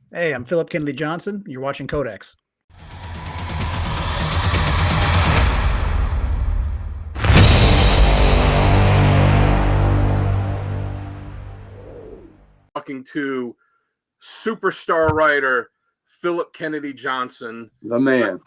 Hey, I'm Phillip Kennedy Johnson. You're watching Codex. Talking to superstar writer Phillip Kennedy Johnson, the man.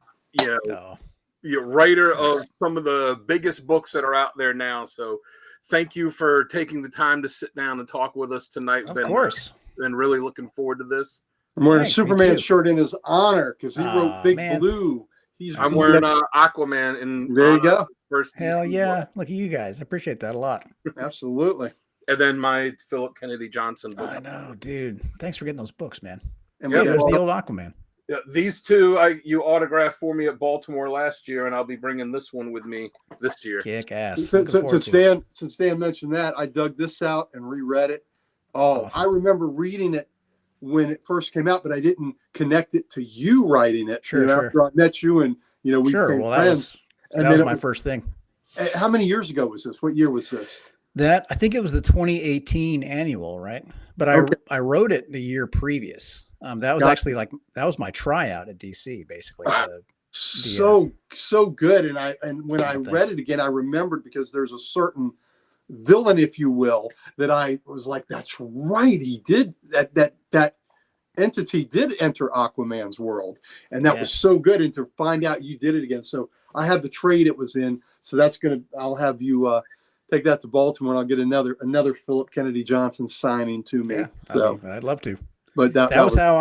Writer of some of the biggest books that are out there now. So thank you for taking the time to sit down and talk with us tonight. Of course. Been really looking forward to this. I'm wearing a Superman shirt in his honor because he wrote Big Blue. I'm wearing Aquaman in there you go. First Hell DC yeah. book. Look at you guys. I appreciate that a lot. Absolutely. And then my Phillip Kennedy Johnson book. I know, dude. Thanks for getting those books, man. And there's the old Aquaman. Yeah, these two you autographed for me at Baltimore last year, and I'll be bringing this one with me this year. Kick ass. Since Dan mentioned that, I dug this out and reread it. Oh, awesome. I remember reading it when it first came out, but I didn't connect it to you writing it. Sure. After I met you, and we became friends. That was my first thing. How many years ago was this? What year was this? I think it was the 2018 annual, right? But I wrote it the year previous. That was actually that was my tryout at DC, basically. So good. And when I read it again, I remembered because there's a certain villain, if you will, that I was like, that's right. He did that entity did enter Aquaman's world. And that was so good. And to find out you did it again. So I have the trade it was in. So I'll have you take that to Baltimore, and I'll get another Phillip Kennedy Johnson signing to me. Yeah, I'd love to. But that was how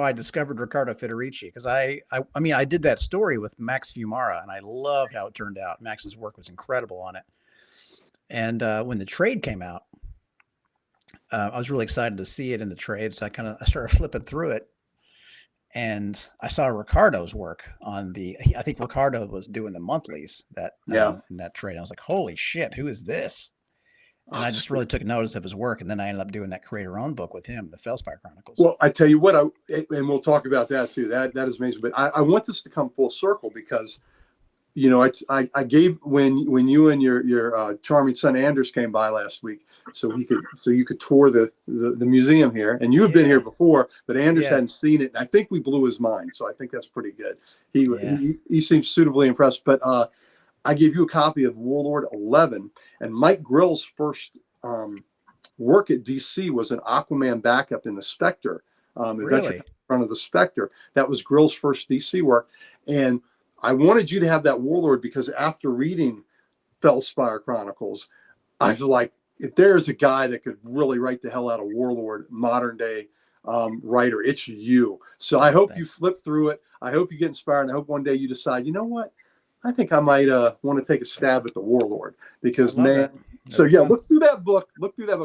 I discovered Riccardo Federici, because I did that story with Max Fiumara, and I loved how it turned out. Max's work was incredible on it. And when the trade came out, I was really excited to see it in the trade. So I started flipping through it, and I saw Riccardo's work on I think Riccardo was doing the monthlies in that trade. I was like, holy shit, who is this? And I just really took notice of his work, and then I ended up doing that creator-owned book with him, the Fellspire Chronicles. Well, I tell you what, and we'll talk about that too. That is amazing. But I want this to come full circle because, I gave when you and your charming son Anders came by last week, so you could tour the museum here, and you have been here before, but Anders hadn't seen it. And I think we blew his mind, so I think that's pretty good. He seems suitably impressed, but. I gave you a copy of Warlord 11, and Mike Grill's first work at DC was an Aquaman backup in the Spectre, Adventure in front of the Spectre. That was Grill's first DC work, and I wanted you to have that Warlord because after reading Fellspire Chronicles, I was like, if there's a guy that could really write the hell out of Warlord, modern day writer, it's you. So I hope you flip through it. I hope you get inspired, and I hope one day you decide, you know what? I think I might want to take a stab at the Warlord because look through that book.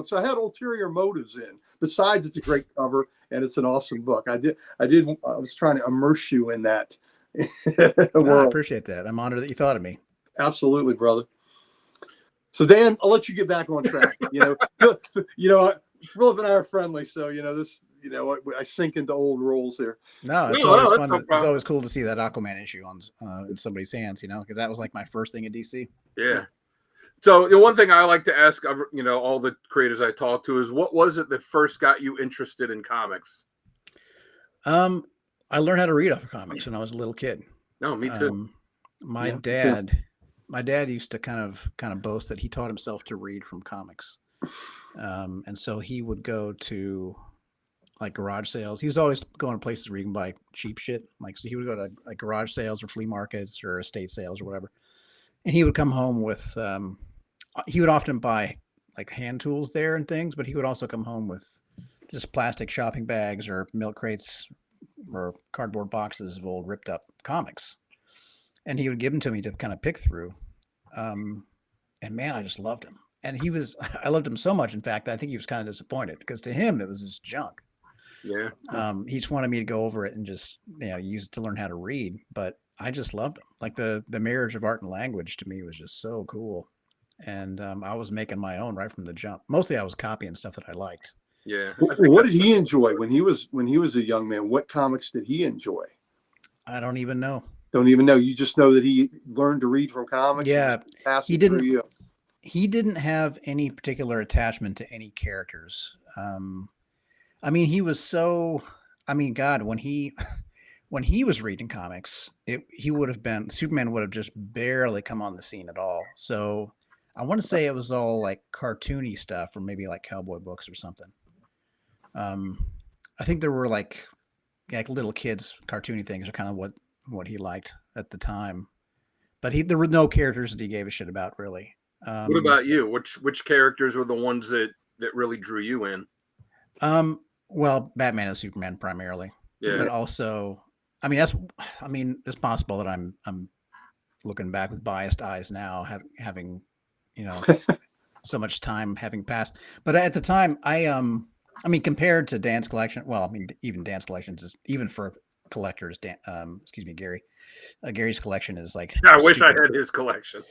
So I had ulterior motives in. Besides, it's a great cover and it's an awesome book. I was trying to immerse you in that world. I appreciate that. I'm honored that you thought of me. Absolutely, brother. So Dan, I'll let you get back on track. Phillip and I are friendly, so this. I sink into old roles here. No, it's always fun. It's always cool to see that Aquaman issue in somebody's hands, because that was like my first thing at DC. Yeah. So the one thing I like to ask, all the creators I talk to is, what was it that first got you interested in comics? I learned how to read off of comics when I was a little kid. No, me too. My dad used to kind of boast that he taught himself to read from comics, and so he would go to like garage sales. He was always going to places where you can buy cheap shit. So he would go to like garage sales or flea markets or estate sales or whatever. And he would come home with, he would often buy like hand tools there and things, but he would also come home with just plastic shopping bags or milk crates or cardboard boxes of old ripped up comics. And he would give them to me to kind of pick through. And man, I just loved him. And I loved him so much, in fact, that I think he was kind of disappointed because to him, it was just junk. Yeah. He just wanted me to go over it and just, use it to learn how to read. But I just loved him. Like the marriage of art and language to me was just so cool. And I was making my own right from the jump. Mostly I was copying stuff that I liked. Yeah. What did he enjoy when he was a young man? What comics did he enjoy? I don't even know. You just know that he learned to read from comics. Yeah. He didn't have any particular attachment to any characters. I mean, he was so. I mean, God, when he when he was reading comics, he would have been Superman would have just barely come on the scene at all. So I want to say it was all like cartoony stuff, or maybe like cowboy books or something. Um, I think there were like little kids cartoony things are kind of what he liked at the time. But there were no characters that he gave a shit about really. What about you? Which characters were the ones that really drew you in? Well, Batman and Superman primarily, Yeah. but also, I mean, it's possible that I'm looking back with biased eyes now, having, you know, so much time having passed. But at the time, I mean, compared to Dan's collection, well, I mean, even Dan's collections is even for collectors. Excuse me, Gary. Gary's collection is like. I wish I had his collection.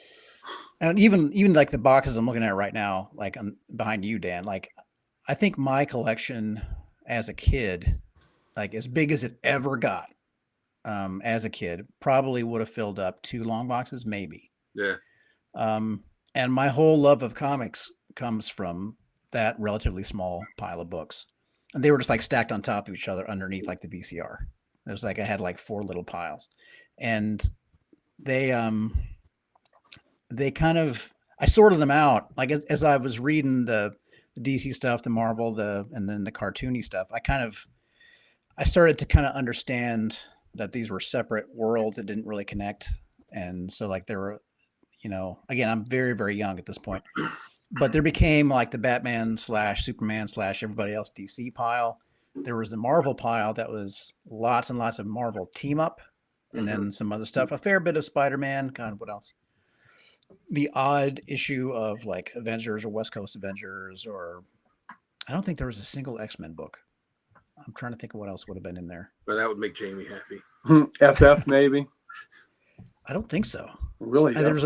And even like the boxes I'm looking at right now, like behind you, Dan. Like, I think my collection as a kid, like as big as it ever got, as a kid, probably would have filled up 2 long boxes, maybe. Yeah. And my whole love of comics comes from that relatively small pile of books, and they were just like stacked on top of each other underneath like the VCR. It was like I had like 4 little piles, and they kind of I sorted them out like as I was reading the DC stuff, the Marvel, and then the cartoony stuff. I started to kind of understand that these were separate worlds that didn't really connect, and so like there were, again, I'm very very young at this point, but there became like the Batman / Superman / everybody else DC pile. There was the Marvel pile that was lots and lots of Marvel team up, and then some other stuff, a fair bit of Spider-Man. God, what else? The odd issue of like Avengers or West Coast Avengers, or I don't think there was a single X-Men book. I'm trying to think of what else would have been in there. Well, that would make Jamie happy. FF maybe. I don't think so. Really? There was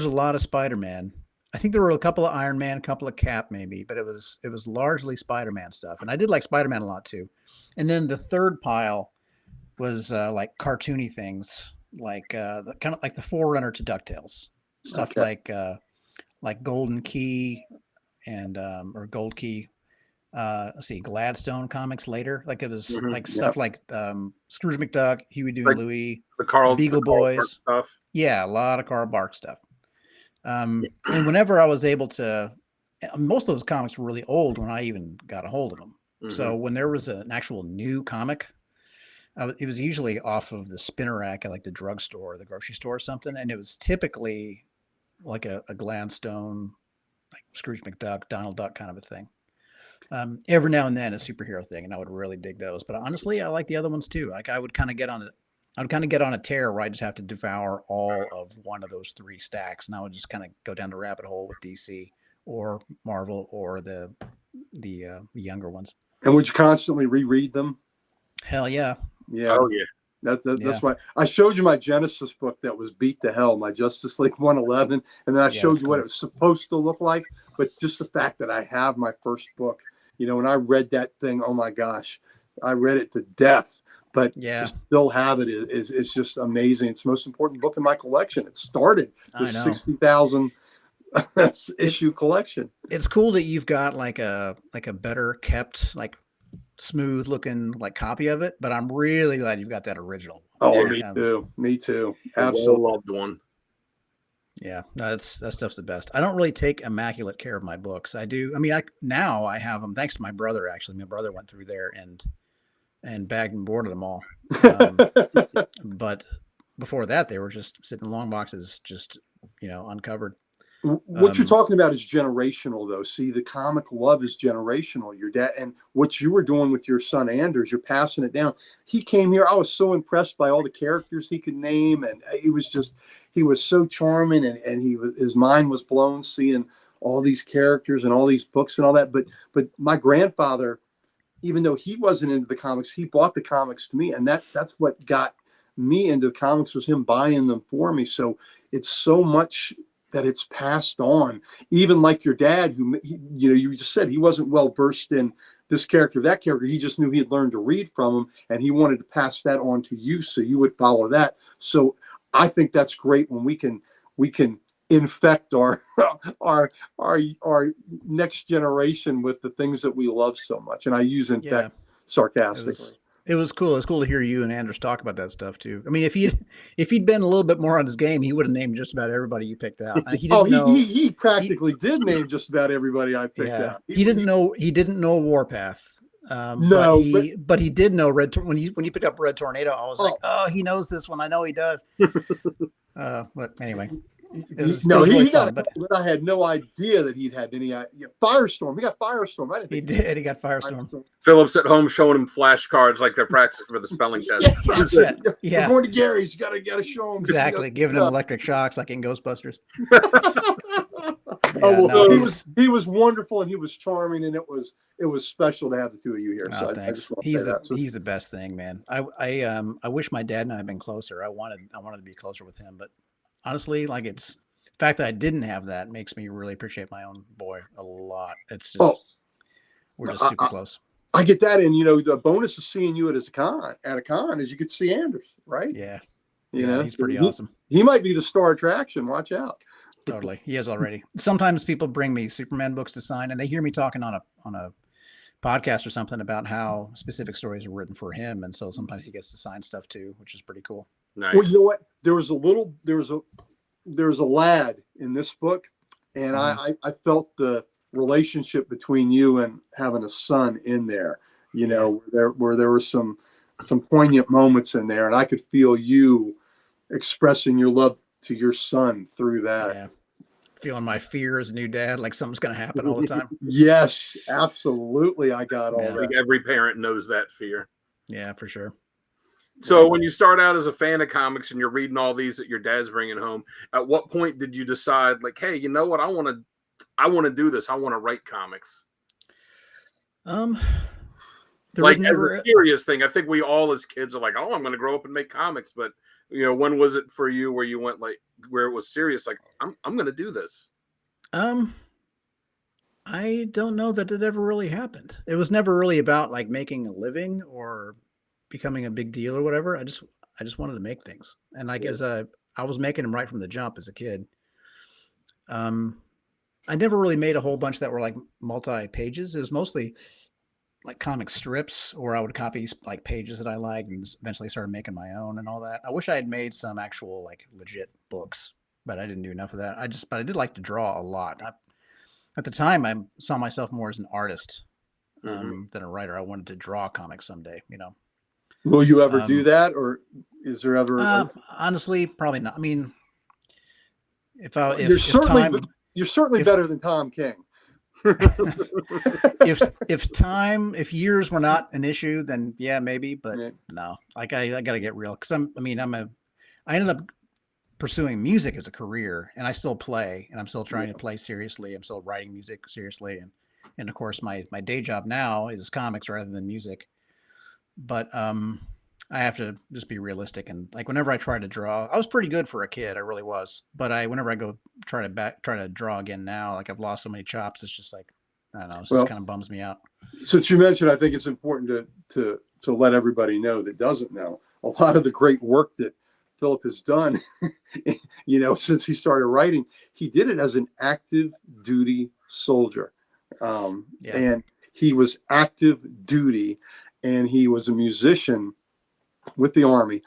a lot of Spider-Man. I think there were a couple of Iron Man, a couple of Cap maybe, but it was largely Spider-Man stuff, and I did like Spider-Man a lot too. And then the third pile was like cartoony things, like the kind of like the forerunner to DuckTales. Stuff like Golden Key and or Gold Key. Let's see, Gladstone comics later. Like it was like stuff like Scrooge McDuck, Huey, Dewey, Like Louie, the Beagle Boys. stuff. Yeah, a lot of Carl Bark stuff. And whenever I was able to, most of those comics were really old when I even got a hold of them. So when there was an actual new comic, it was usually off of the spinner rack at like the drugstore or the grocery store or something, and it was typically like a Gladstone, like Scrooge McDuck, Donald Duck kind of a thing. Every now and then a superhero thing, and I would really dig those. But honestly, I like the other ones too. Like I would kind of get on a tear where I just have to devour all of one of those 3 stacks, and I would just kind of go down the rabbit hole with DC or Marvel or the younger ones. And would you constantly reread them? Hell yeah. Yeah. Oh yeah. That's why I showed you my Genesis book that was beat to hell, my Justice League 111, and then I showed you what it was supposed to look like. But just the fact that I have my first book, when I read that thing, oh my gosh, I read it to death. But to still have it is just amazing. It's the most important book in my collection. It started the 60,000 issue collection. It's cool that you've got like a better kept, like smooth looking like copy of it, but I'm really glad you've got that original. Oh, me too. Absolutely. Loved one. Yeah, no, that stuff's the best. I don't really take immaculate care of my books. I do. I mean, now I have them thanks to my brother. Actually, my brother went through there and bagged and boarded them all. But before that, they were just sitting in long boxes, just uncovered. What you're talking about is generational, though. See, the comic love is generational. Your dad, and what you were doing with your son Anders, you're passing it down. He came here. I was so impressed by all the characters he could name, and he was so charming, and his mind was blown seeing all these characters and all these books and all that. But my grandfather, even though he wasn't into the comics, he bought the comics to me, and that's what got me into comics, was him buying them for me. So it's so much that it's passed on. Even like your dad, who you just said he wasn't well versed in this character, that character. He just knew he had learned to read from him, and he wanted to pass that on to you, so you would follow that. So I think that's great when we can infect our our next generation with the things that we love so much. And I use infect Yeah. sarcastically. It was cool. It was cool to hear you and Anders talk about that stuff too. I mean, if he'd been a little bit more on his game, he would have named just about everybody you picked out. He didn't know. He practically did name just about everybody I picked out. He didn't know Warpath. No, but he did know when you picked up Red Tornado. I was like, oh, he knows this one. I know he does. But anyway. He got it, but I had no idea that he'd had any. Firestorm. He got Firestorm. I didn't think he did. He got Firestorm. Philip's at home showing him flashcards like they're practicing for the spelling test. We're going to Gary's. You gotta show him exactly. Giving him electric shocks like in Ghostbusters. He was wonderful and he was charming, and it was special to have the two of you here. Oh, thanks. He's the best thing, man. I wish my dad and I had been closer. I wanted to be closer with him, but honestly, like the fact that I didn't have that makes me really appreciate my own boy a lot. It's just we're just super close. I get that, and the bonus of seeing you at a con is you could see Anders, right? Yeah, he's pretty awesome. He might be the star attraction. Watch out. Totally, he is already. Sometimes people bring me Superman books to sign, and they hear me talking on a podcast or something about how specific stories are written for him, and so sometimes he gets to sign stuff too, which is pretty cool. Nice. Well, you know what? There was a lad in this book, and I felt the relationship between you and having a son in there. Where there were some poignant moments in there, and I could feel you expressing your love to your son through that. Yeah. Feeling my fear as a new dad, like something's going to happen all the time. Yes, absolutely. I got all that. I think every parent knows that fear. Yeah, for sure. So when you start out as a fan of comics and you're reading all these that your dad's bringing home, at what point did you decide, like, hey, you know what? I want to do this. I want to write comics. There was never a serious thing. I think we all as kids are like, oh, I'm going to grow up and make comics. But when was it for you where you went where it was serious? Like, I'm going to do this. I don't know that it ever really happened. It was never really about like making a living or becoming a big deal or whatever. I just wanted to make things, and I guess I was making them right from the jump as a kid. I never really made a whole bunch that were like multi-pages. It was mostly like comic strips, or I would copy like pages that I liked and eventually started making my own and all that. I wish I had made some actual like legit books, but I didn't do enough of that. But I did like to draw a lot. At the time, I saw myself more as an artist than a writer. I wanted to draw comics someday, Will you ever do that, or is there ever? Honestly, probably not. I mean, you're certainly better than Tom King. if years were not an issue, then yeah, maybe. But no, like I got to get real, because I ended up pursuing music as a career, and I still play, and I'm still trying to play seriously. I'm still writing music seriously, and of course my day job now is comics rather than music. But I have to just be realistic, and like whenever I try to draw, I was pretty good for a kid, I really was. But whenever I go try to draw again now, like I've lost so many chops, it's just like I don't know, it just kind of bums me out. Since you mentioned, I think it's important to let everybody know that doesn't know a lot of the great work that Phillip has done. Since he started writing, he did it as an active duty soldier, and he was active duty. And he was a musician with the Army,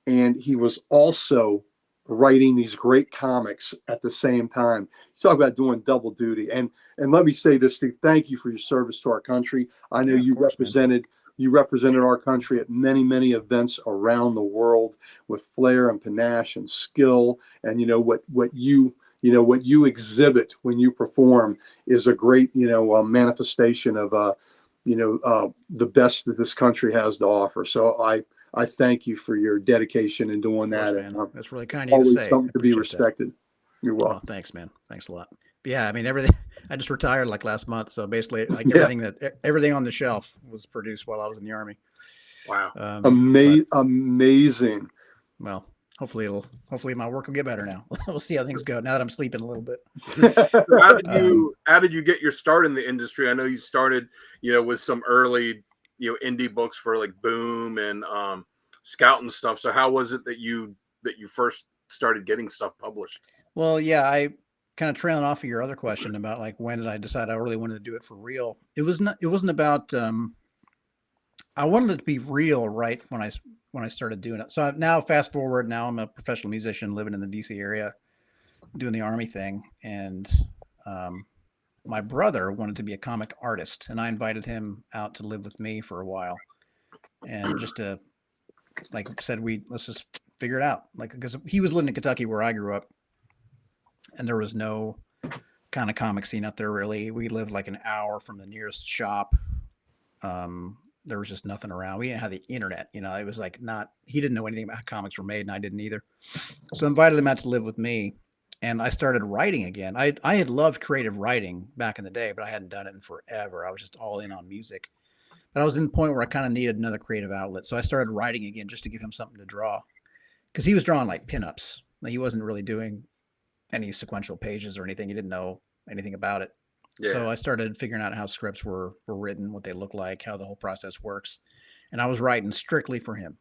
and he was also writing these great comics at the same time. You talk about doing double duty. And let me say this, Steve, thank you for your service to our country. I know you represented our country at many, many events around the world with flair and panache and skill. And what you exhibit when you perform is a great manifestation of the best that this country has to offer. So I thank you for your dedication in doing that. Man. That's really kind of you to say. Always something to be respected. That. You're welcome. Oh, thanks, man. Thanks a lot. But yeah, I mean, everything. I just retired like last month, so basically, like everything on the shelf was produced while I was in the Army. Wow, amazing. Well, hopefully my work will get better now. We'll see how things go now that I'm sleeping a little bit. How did you get your start in the industry? I know you started, with some early, indie books for like Boom and Scout and stuff. So how was it that you first started getting stuff published? Well, yeah, I kind of trailing off of your other question about like when did I decide I really wanted to do it for real. It wasn't about I wanted it to be real right when I started doing it. So now fast forward, now I'm a professional musician living in the DC area doing the army thing, and um my brother wanted to be a comic artist, and I invited him out to live with me for a while, and just to like said we let's just figure it out, like because he was living in Kentucky where I grew up, and there was no kind of comic scene up there really. We lived like an hour from the nearest shop. There was just nothing around. We didn't have the internet, you know. It was like not he didn't know anything about how comics were made, and I didn't either. So I invited him out to live with me, and I started writing again. I had loved creative writing back in the day, but I hadn't done it in forever. I was just all in on music. But I was in the point where I kind of needed another creative outlet, so I started writing again just to give him something to draw. Because he was drawing like pinups. Like he wasn't really doing any sequential pages or anything. He didn't know anything about it. Yeah. So I started figuring out how scripts were written, what they look like, how the whole process works, and I was writing strictly for him.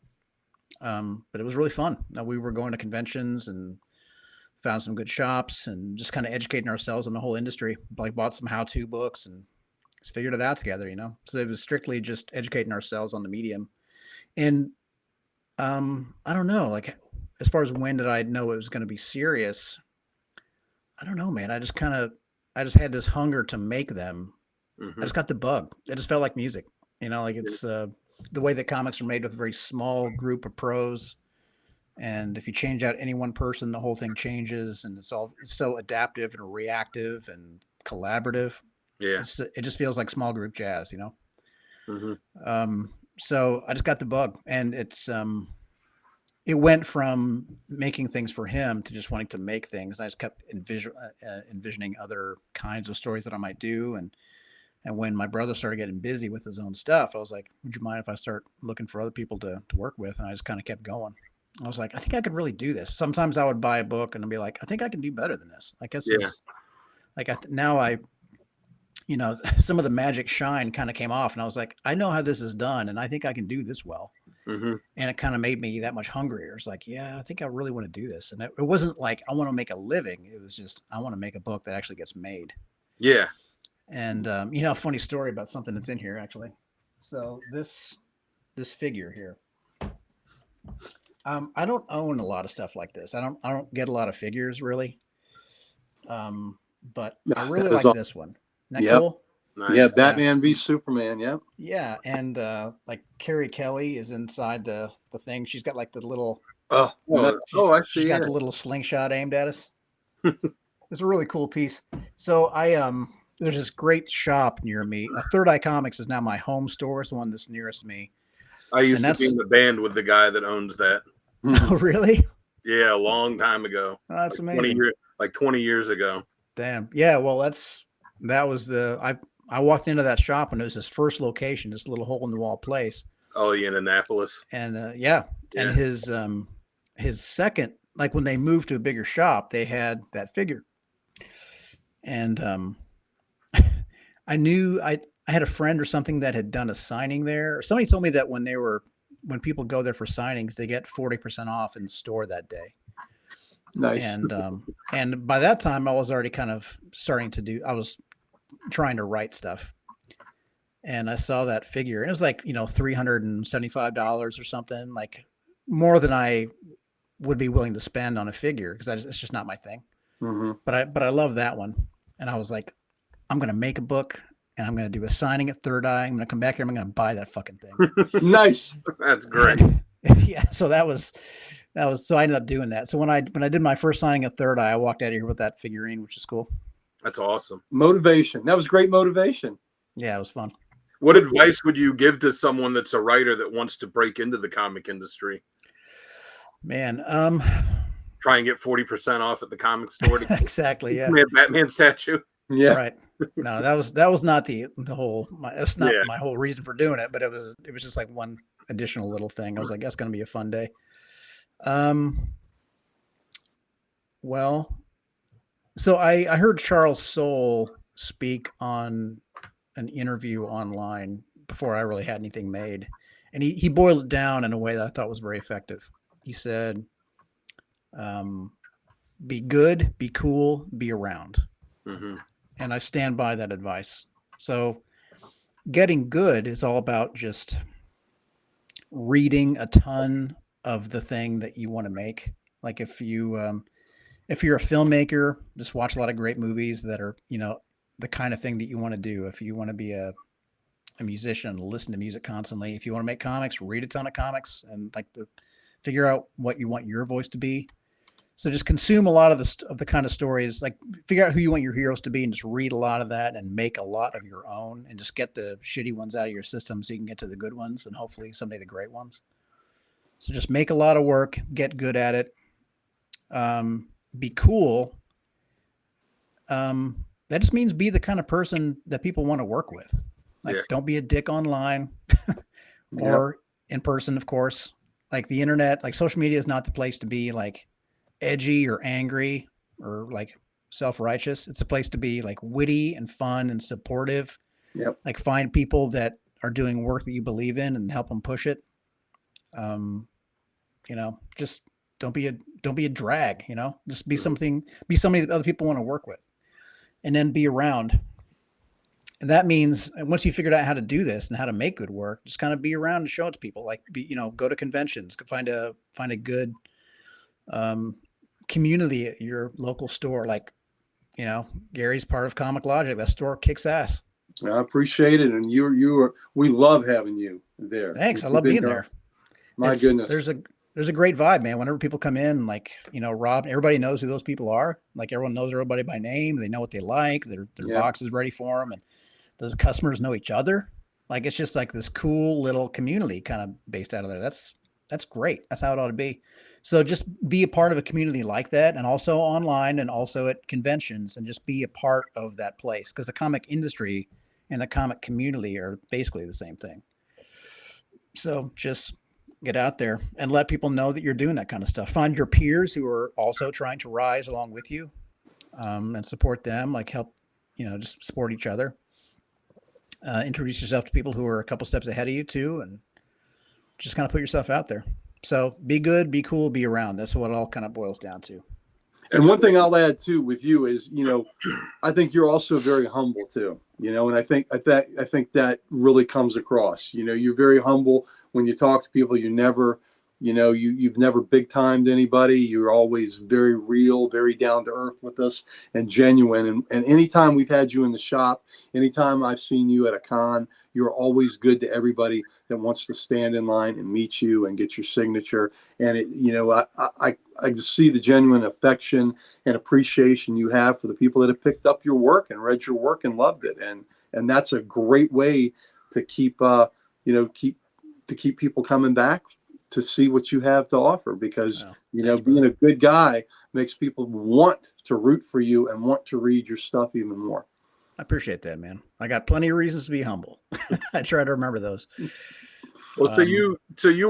But it was really fun. We were going to conventions and found some good shops and just kind of educating ourselves on the whole industry. Like bought some how-to books and just figured it out together. You know, so it was strictly just educating ourselves on the medium. And I don't know, like as far as when did I know it was going to be serious? I don't know, man. I just had this hunger to make them. I Hmm. just got the bug. It just felt like music. You know, like it's the way that comics are made with a very small group of pros. And if you change out any one person, the whole thing changes, and it's so adaptive and reactive and collaborative. Yeah. It just feels like small group jazz, you know. Hmm. So I just got the bug, and it went from making things for him to just wanting to make things. And I just kept envisioning other kinds of stories that I might do, and when my brother started getting busy with his own stuff, I was like, "Would you mind if I start looking for other people to work with?" And I just kind of kept going. I was like, "I think I could really do this." Sometimes I would buy a book and I'd be like, "I think I can do better than this." Like this Yeah. is like now you know, some of the magic shine kind of came off, and I was like, "I know how this is done, and I think I can do this well." Hmm. And it kind of made me that much hungrier. It's like, yeah, I think I really want to do this. And it wasn't like I want to make a living. It was just I want to make a book that actually gets made. Yeah. And you know, a funny story about something that's in here actually. So this figure here, I don't own a lot of stuff like this. I don't get a lot of figures really. But I Yeah, really that is like all. this one. Isn't that Yep. cool? Yeah, Nice. Yeah. Batman v Superman. Yep. Yeah, and like Carrie Kelly is inside the thing. She's got like the little Oh, nice. I she's see. got Yeah. the little slingshot aimed at us. It's a really cool piece. So I there's this great shop near me. Third Eye Comics is now my home store. It's the one that's nearest me, I and used to be that's in the band with the guy that owns that. oh really? Yeah, a long time ago. Oh, that's Like 20 amazing. years like 20 years ago. Damn. Yeah. Well, that was the I walked into that shop and it was his first location, this little hole in the wall place, Oh, yeah, in Annapolis. and yeah, and Yeah. his second like when they moved to a bigger shop, they had that figure, and I knew I had a friend or something that had done a signing there. Somebody told me that when people go there for signings, they get 40% off in the store that day. Nice. And by that time I was already kind of starting to do I was trying to write stuff. And I saw that figure. And it was like, you know, $375 or something, like more than I would be willing to spend on a figure because it's just not my thing. Hmm. But I love that one. And I was like, I'm gonna make a book and I'm gonna do a signing at Third Eye. I'm gonna come back here. I'm gonna buy that fucking thing. Nice. That's great. And, yeah, so that was so I ended up doing that. So when I did my first signing at Third Eye, I walked out of here with that figurine, which is cool. That's awesome. Motivation. That was great motivation. Yeah, it was fun. What advice would you give to someone that's a writer that wants to break into the comic industry? Man, Try and get 40% off at the comic store to get exactly, yeah. a Batman statue. Yeah. Right. No, that was not the whole that's not Yeah. my whole reason for doing it, but it was just like one additional little thing. I was like, that's gonna be a fun day. Well, so I heard Charles Soule speak on an interview online before I really had anything made. And he boiled it down in a way that I thought was very effective. He said, be good, be cool, be around. Mm-hmm. And I stand by that advice. So getting good is all about just reading a ton of the thing that you want to make. Like if you're a filmmaker, just watch a lot of great movies that are, the kind of thing that you want to do. If you want to be a musician, listen to music constantly. If you want to make comics, read a ton of comics and like to figure out what you want your voice to be. So just consume a lot of the kind of stories, like figure out who you want your heroes to be and just read a lot of that and make a lot of your own and just get the shitty ones out of your system so you can get to the good ones and hopefully someday the great ones. So just make a lot of work, get good at it, be cool. That just means be the kind of person that people want to work with. Like, don't be a dick online or in person, of course. Like the internet, like social media is not the place to be like edgy or angry or like self-righteous. It's a place to be like witty and fun and supportive. Yep. Like find people that are doing work that you believe in and help them push it. Just don't be a drag, just be somebody that other people want to work with and then be around. And that means once you figured out how to do this and how to make good work, just kind of be around and show it to people. Like, go to conventions, find a good community at your local store. Like, Gary's part of Comic Logic. That store kicks ass. I appreciate it, and we love having you there. Thanks, I love being there. My goodness, there's a great vibe, man. Whenever people come in, like Rob, everybody knows who those people are. Like everyone knows everybody by name. They know what they like. Their box is ready for them, and the customers know each other. Like it's just like this cool little community kind of based out of there. That's great. That's how it ought to be. So just be a part of a community like that, and also online and also at conventions, and just be a part of that place because the comic industry and the comic community are basically the same thing. So just get out there and let people know that you're doing that kind of stuff. Find your peers who are also trying to rise along with you, and support them, like help, just support each other. Introduce yourself to people who are a couple steps ahead of you too, and just kind of put yourself out there. So be good, be cool, be around. That's what it all kind of boils down to. And one thing I'll add too with you is, I think you're also very humble too, and I think that really comes across. You're very humble when you talk to people. You never, you've never big timed anybody. You're always very real, very down to earth with us and genuine. And anytime we've had you in the shop, anytime I've seen you at a con, you're always good to everybody that wants to stand in line and meet you and get your signature. And I just see the genuine affection and appreciation you have for the people that have picked up your work and read your work and loved it. And that's a great way to keep people coming back to see what you have to offer, because being a good guy makes people want to root for you and want to read your stuff even more. I appreciate that, man. I got plenty of reasons to be humble. I try to remember those. Well, so you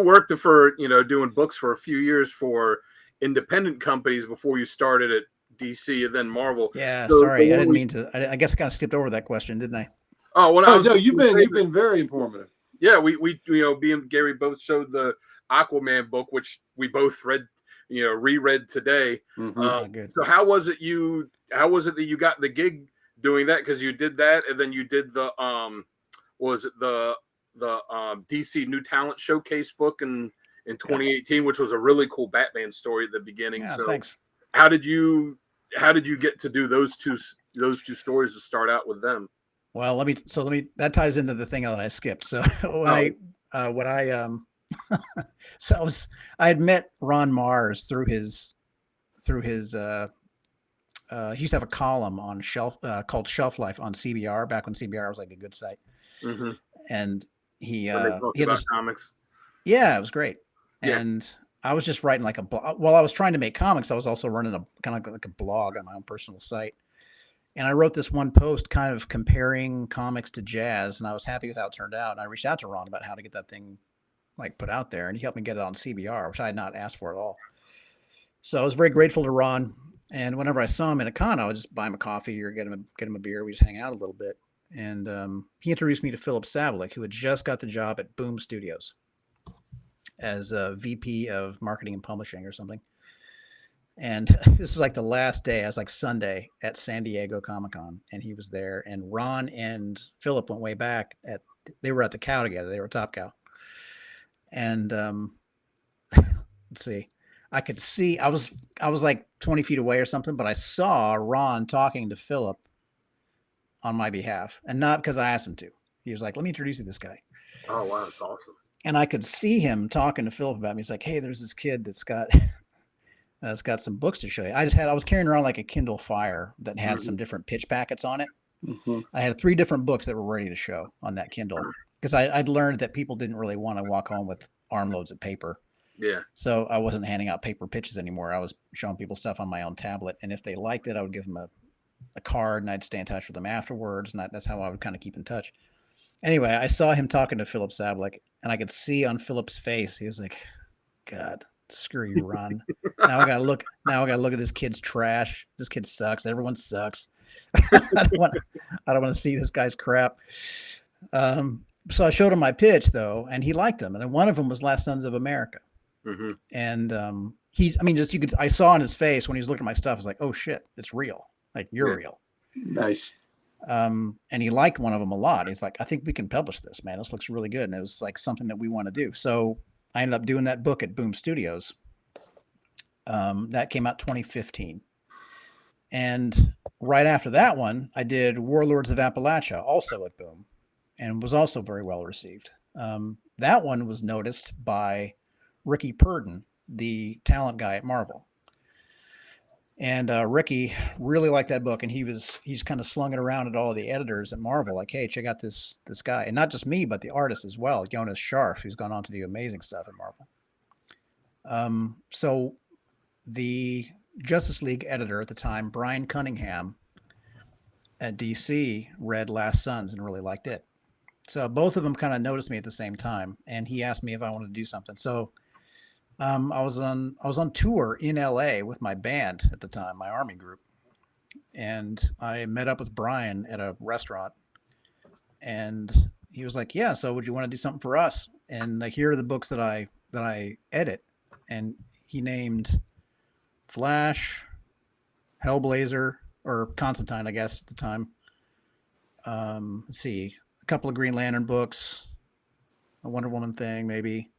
worked for doing books for a few years for independent companies before you started at DC and then Marvel. Yeah, so sorry, I didn't mean to. I guess I kind of skipped over that question, didn't I? Oh well, no, you've been very informative. Yeah, we me and Gary both showed the Aquaman book, which we both read, reread today. Mm-hmm. Good. So how was it that you got the gig doing that? Because you did that, and then you did the DC New Talent Showcase book in 2018, which was a really cool Batman story at the beginning. Yeah, so thanks. How did you get to do those two stories to start out with them? Well, let me that ties into the thing that I skipped. So I had met Ron Mars through his he used to have a column on called Shelf Life on CBR back when CBR was like a good site. Mm-hmm. And he talked about comics. Yeah, it was great. Yeah. And I was just writing like while I was trying to make comics, I was also running a kind of like a blog on my own personal site. And I wrote this one post kind of comparing comics to jazz, and I was happy with how it turned out. And I reached out to Ron about how to get that thing like put out there, and he helped me get it on CBR, which I had not asked for at all. So I was very grateful to Ron. And whenever I saw him in a con, I would just buy him a coffee or get him a beer. We just hang out a little bit. And he introduced me to Phillip Savalik, who had just got the job at Boom Studios as a VP of marketing and publishing or something. And this was like the last day. I was like Sunday at San Diego Comic-Con, and he was there. And Ron and Phillip went way back. They were at the cow together. They were Top Cow. And let's see, I could see I was like 20 feet away or something, but I saw Ron talking to Phillip on my behalf, and not because I asked him to. He was like, "Let me introduce you to this guy." Oh wow, that's awesome. And I could see him talking to Phillip about me. He's like, "Hey, there's this kid that's got some books to show you." I was carrying around like a Kindle Fire that had some different pitch packets on it. I had 3 different books that were ready to show on that Kindle because I'd learned that people didn't really want to walk home with armloads of paper. Yeah. So I wasn't handing out paper pitches anymore. I was showing people stuff on my own tablet, and if they liked it, I would give them a card, and I'd stay in touch with them afterwards, and that's how I would kind of keep in touch. Anyway, I saw him talking to Phillip Sablik, and I could see on Phillip's face, he was like, "God, screw you, Ron. Now I gotta look at this kid's trash. This kid sucks. Everyone sucks. I don't want to see this guy's crap." So I showed him my pitch though, and he liked them. And then one of them was Last Sons of America. And I saw in his face when he was looking at my stuff, I was like, "Oh shit, it's real. Like you're real." Nice. And he liked one of them a lot. He's like, "I think we can publish this, man. This looks really good." And it was like something that we want to do. So I ended up doing that book at Boom Studios. That came out 2015. And right after that one, I did Warlords of Appalachia, also at Boom, and was also very well received. That one was noticed by Ricky Purdon, the talent guy at Marvel. And Ricky really liked that book, and he's kind of slung it around at all of the editors at Marvel, like, "Hey, check out this guy," and not just me, but the artist as well, Jonas Scharf, who's gone on to do amazing stuff at Marvel. So the Justice League editor at the time, Brian Cunningham at DC, read Last Sons and really liked it. So both of them kind of noticed me at the same time, and he asked me if I wanted to do something. So I was on tour in LA with my band at the time, my Army group, and I met up with Brian at a restaurant, and he was like, "Yeah, so would you want to do something for us?" And like, here are the books that I edit, and he named Flash, Hellblazer, or Constantine, I guess at the time. Let's see, a couple of Green Lantern books, a Wonder Woman thing, maybe.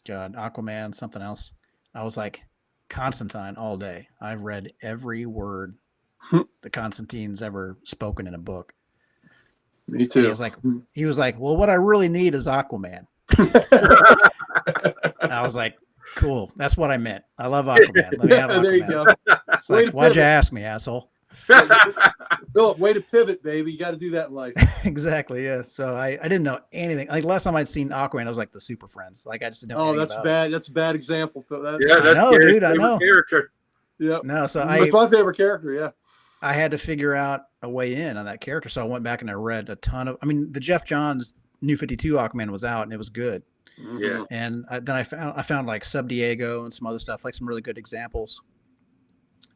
Aquaman, something else. I was like, Constantine all day. I've read every word that Constantine's ever spoken in a book. Me too. And he was like, "Well, what I really need is Aquaman." I was like, "Cool, that's what I meant. I love Aquaman. Let me have Aquaman." There you go. It's like, "Why'd you ask me, asshole?" Phillip, way to pivot, baby. You got to do that in life. Exactly. Yeah. So I didn't know anything. Like last time I'd seen Aquaman, I was like the Super Friends. Like I just didn't know. Oh, that's bad. That's a bad example. Yeah, I know, dude. I know. Character. Yeah. No. So it's my favorite character. Yeah. I had to figure out a way in on that character. So I went back and I read a ton of. I mean, the Jeff Johns New 52 Aquaman was out and it was good. Yeah. And then I found like Sub Diego and some other stuff, like some really good examples.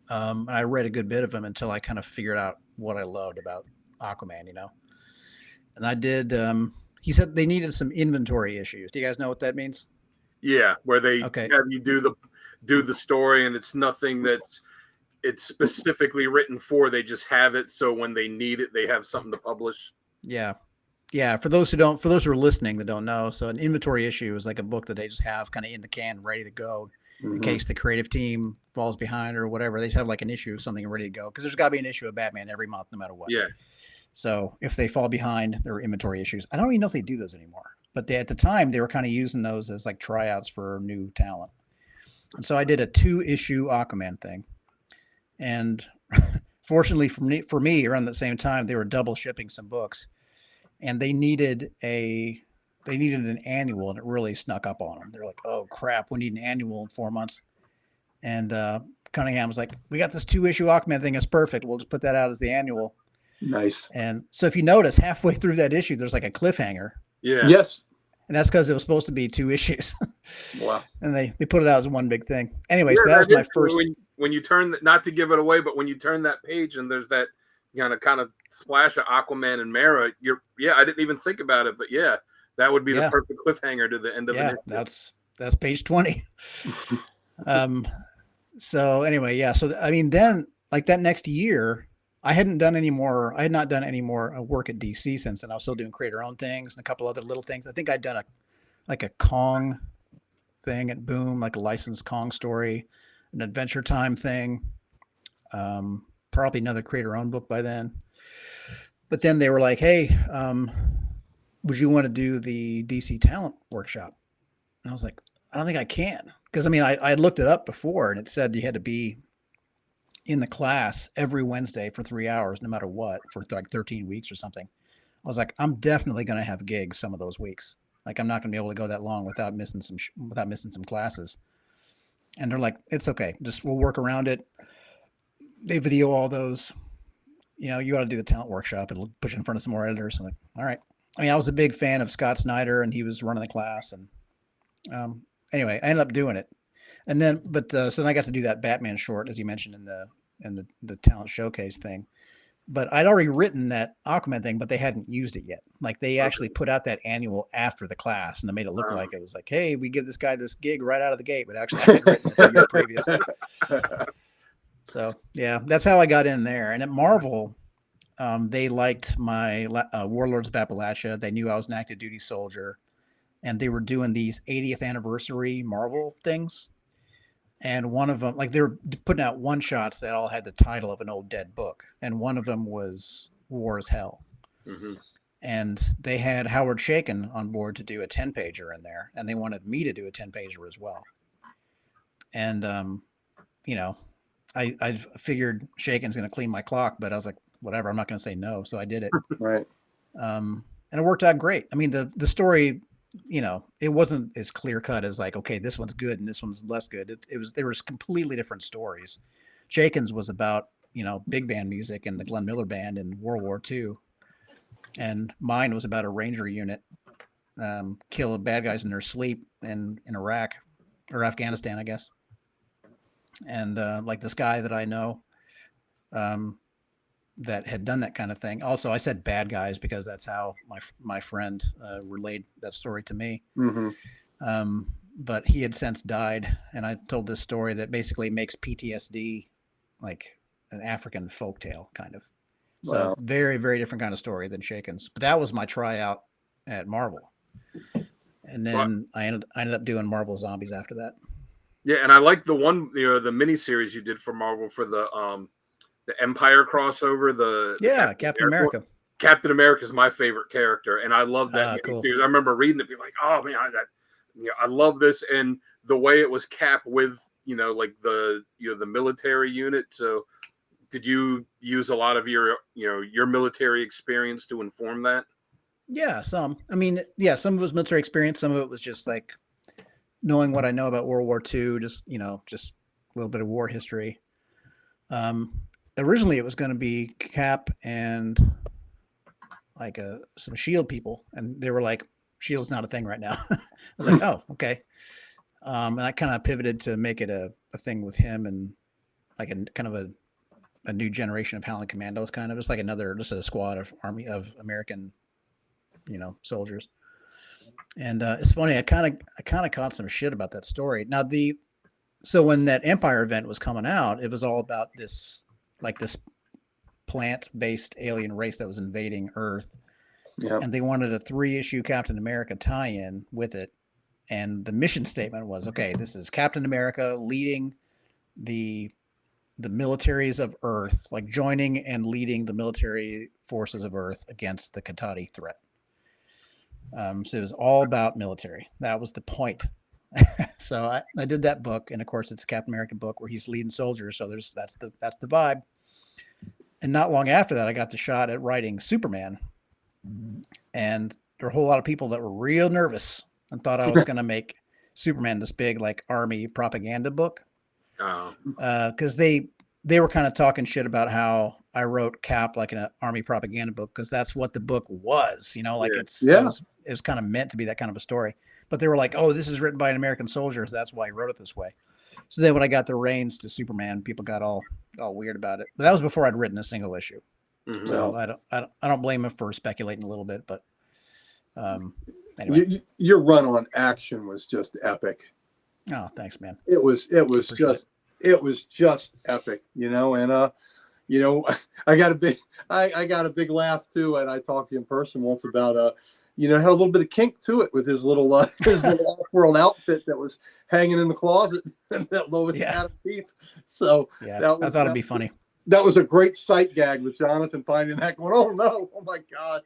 And I read a good bit of them until I kind of figured out what I loved about Aquaman, you know. And I did. He said they needed some inventory issues. Do you guys know what that means? Yeah, where they have you do the story, and it's nothing it's specifically written for. They just have it, so when they need it, they have something to publish. Yeah. For those who are listening that don't know, so an inventory issue is like a book that they just have kind of in the can, ready to go, in case the creative team falls behind or whatever. They just have like an issue of something ready to go because there's got to be an issue of Batman every month, no matter what. Yeah. So if they fall behind, there are inventory issues. I don't even know if they do those anymore, but at the time they were kind of using those as like tryouts for new talent. And so I did a 2-issue Aquaman thing, and fortunately for me, around the same time they were double shipping some books, and they needed an annual, and it really snuck up on them. They're like, "Oh crap, we need an annual in 4 months." And Cunningham was like, "We got this 2-issue Aquaman thing. It's perfect. We'll just put that out as the annual." Nice. And so if you notice, halfway through that issue, there's like a cliffhanger. Yeah. Yes. And that's because it was supposed to be 2 issues. Wow. And they put it out as one big thing. Anyway, so that was my first. When you turn, not to give it away, but when you turn that page and there's that kind of splash of Aquaman and Mara, I didn't even think about it, but yeah, that would be the perfect cliffhanger to the end of it. That's page 20. So anyway, yeah. So I mean, then like that next year, I had not done any more work at DC since then. I was still doing create our own things and a couple other little things. I think I'd done a Kong thing at Boom, like a licensed Kong story, an Adventure Time thing. Probably another create our own book by then. But then they were like, "Hey, would you want to do the DC talent workshop?" And I was like, "I don't think I can." Because I mean, I looked it up before and it said you had to be in the class every Wednesday for 3 hours, no matter what, for like 13 weeks or something. I was like, I'm definitely going to have gigs some of those weeks. Like, I'm not going to be able to go that long without missing some classes. And they're like, it's okay. We'll work around it. They video all those. You know, you got to do the talent workshop. It'll put you in front of some more editors. I'm like, all right. I mean, I was a big fan of Scott Snyder and he was running the class. And anyway, I ended up doing it. And then, so then I got to do that Batman short, as you mentioned in the talent showcase thing. But I'd already written that Aquaman thing, but they hadn't used it yet. Like they actually put out that annual after the class, and they made it look like it was like, hey, we give this guy this gig right out of the gate. But actually, I had written it the year previous. So yeah, that's how I got in there. And at Marvel, they liked my Warlords of Appalachia. They knew I was an active duty soldier, and they were doing these 80th anniversary Marvel things. And one of them, like they were putting out one shots that all had the title of an old dead book. And one of them was War is Hell. Mm-hmm. And they had Howard Chaykin on board to do a 10-pager in there. And they wanted me to do a 10-pager as well. And, you know, I figured Chaykin's going to clean my clock, but I was like, whatever, I'm not going to say no. So I did it. Right. And it worked out great. I mean, the story, you know, it wasn't as clear cut as like, okay, this one's good and this one's less good. There was completely different stories. Chaykin's was about, you know, big band music and the Glenn Miller band in World War II. And mine was about a Ranger unit, kill bad guys in their sleep in Iraq or Afghanistan, I guess. And like this guy that I know, that had done that kind of thing. Also, I said bad guys because that's how my friend relayed that story to me. Mm-hmm. But he had since died, and I told this story that basically makes PTSD like an African folktale kind of. So Wow. It's very, very different kind of story than Chaykin's. But that was my tryout at Marvel, and then I ended up doing Marvel Zombies after that. Yeah, and I like the one, you know, the miniseries you did for Marvel for the Empire crossover. The Captain America. Captain America is my favorite character, and I love that miniseries. Cool. I remember reading it, being like, "Oh man, I love this," and the way it was Cap with, you know, like the military unit. So, did you use a lot of your military experience to inform that? Yeah, some. I mean, yeah, some of it was military experience. Some of it was just like knowing what I know about World War II, just a little bit of war history. Originally, it was going to be Cap and like some SHIELD people, and they were like, "SHIELD's not a thing right now." I was like, "Oh, okay." And I kind of pivoted to make it a thing with him and like a kind of a new generation of Howling Commandos, kind of just like just a squad of army of American, soldiers. And it's funny, I kind of caught some shit about that story. Now so when that Empire event was coming out, it was all about this plant-based alien race that was invading Earth. Yep. And they wanted a 3-issue Captain America tie-in with it. And the mission statement was, okay, this is Captain America leading the militaries of Earth, like joining and leading the military forces of Earth against the Katati threat. So it was all about military. That was the point. So I did that book, and of course it's a Captain America book where he's leading soldiers. So that's the vibe. And not long after that, I got the shot at writing Superman, and there were a whole lot of people that were real nervous and thought I was going to make Superman this big like army propaganda book. Because they were kind of talking shit about how I wrote Cap like an army propaganda book, because that's what the book was, it was kind of meant to be that kind of a story. But they were like, oh, this is written by an American soldier, so that's why he wrote it this way. So then when I got the reins to Superman, people got all weird about it. But that was before I'd written a single issue. Mm-hmm. So I don't blame him for speculating a little bit, but anyway. Your run on Action was just epic. Oh, thanks, man. It was Appreciate it was just epic, and you know, I got a big laugh too, and I talked to him in person once about had a little bit of kink to it with his little off-world outfit that was hanging in the closet and that Lois had a peep. So Yeah, that was, I thought it'd be funny. That was a great sight gag with Jonathan finding that going, oh no, oh my God,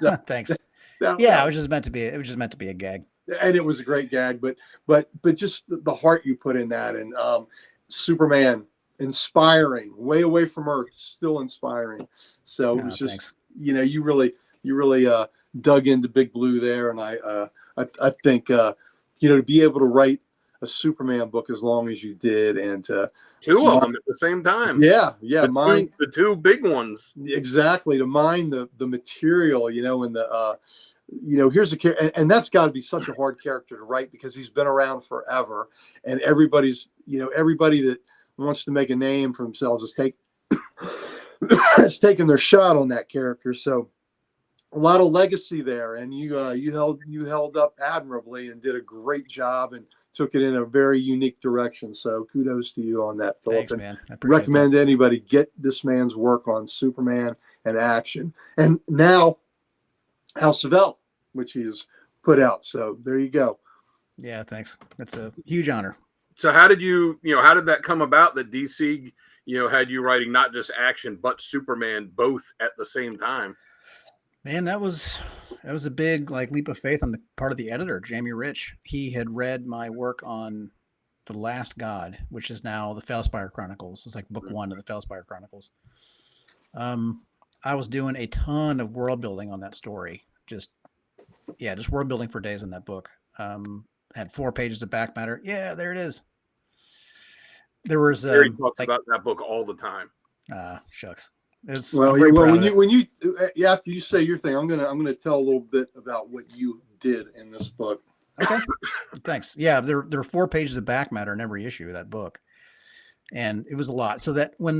So, Thanks. that, Yeah, it was just meant to be a gag. and it was a great gag, but just the heart you put in that, and Superman, inspiring, way away from Earth, still inspiring. So it was just Thanks. you really dug into Big Blue there, and I think to be able to write a Superman book as long as you did, and two of them at the same time. Yeah, the two big ones. Exactly, to mine the material, and the here's a character, and that's got to be such a hard character to write because he's been around forever, and everybody that wants to make a name for themselves is taking their shot on that character. So a lot of legacy there, and you held up admirably and did a great job and took it in a very unique direction. So kudos to you on that, Phillip. Thanks, man. I recommend anybody get this man's work on Superman and action, and now House of L, which he's put out. So there you go. Yeah, thanks. That's a huge honor. So how did how did that come about that DC, had you writing not just action, but Superman both at the same time? Man, that was a big leap of faith on the part of the editor, Jamie Rich. He had read my work on The Last God, which is now the Fellspire Chronicles. It's like book 1 of the Fellspire Chronicles. I was doing a ton of world building on that story. Just world building for days in that book. Had 4 pages of back matter. Yeah, there it is. There was Barry talks about that book all the time. Shucks. When you after you say your thing, I'm gonna tell a little bit about what you did in this book. Okay, thanks. Yeah, there are 4 pages of back matter in every issue of that book, and it was a lot. So that when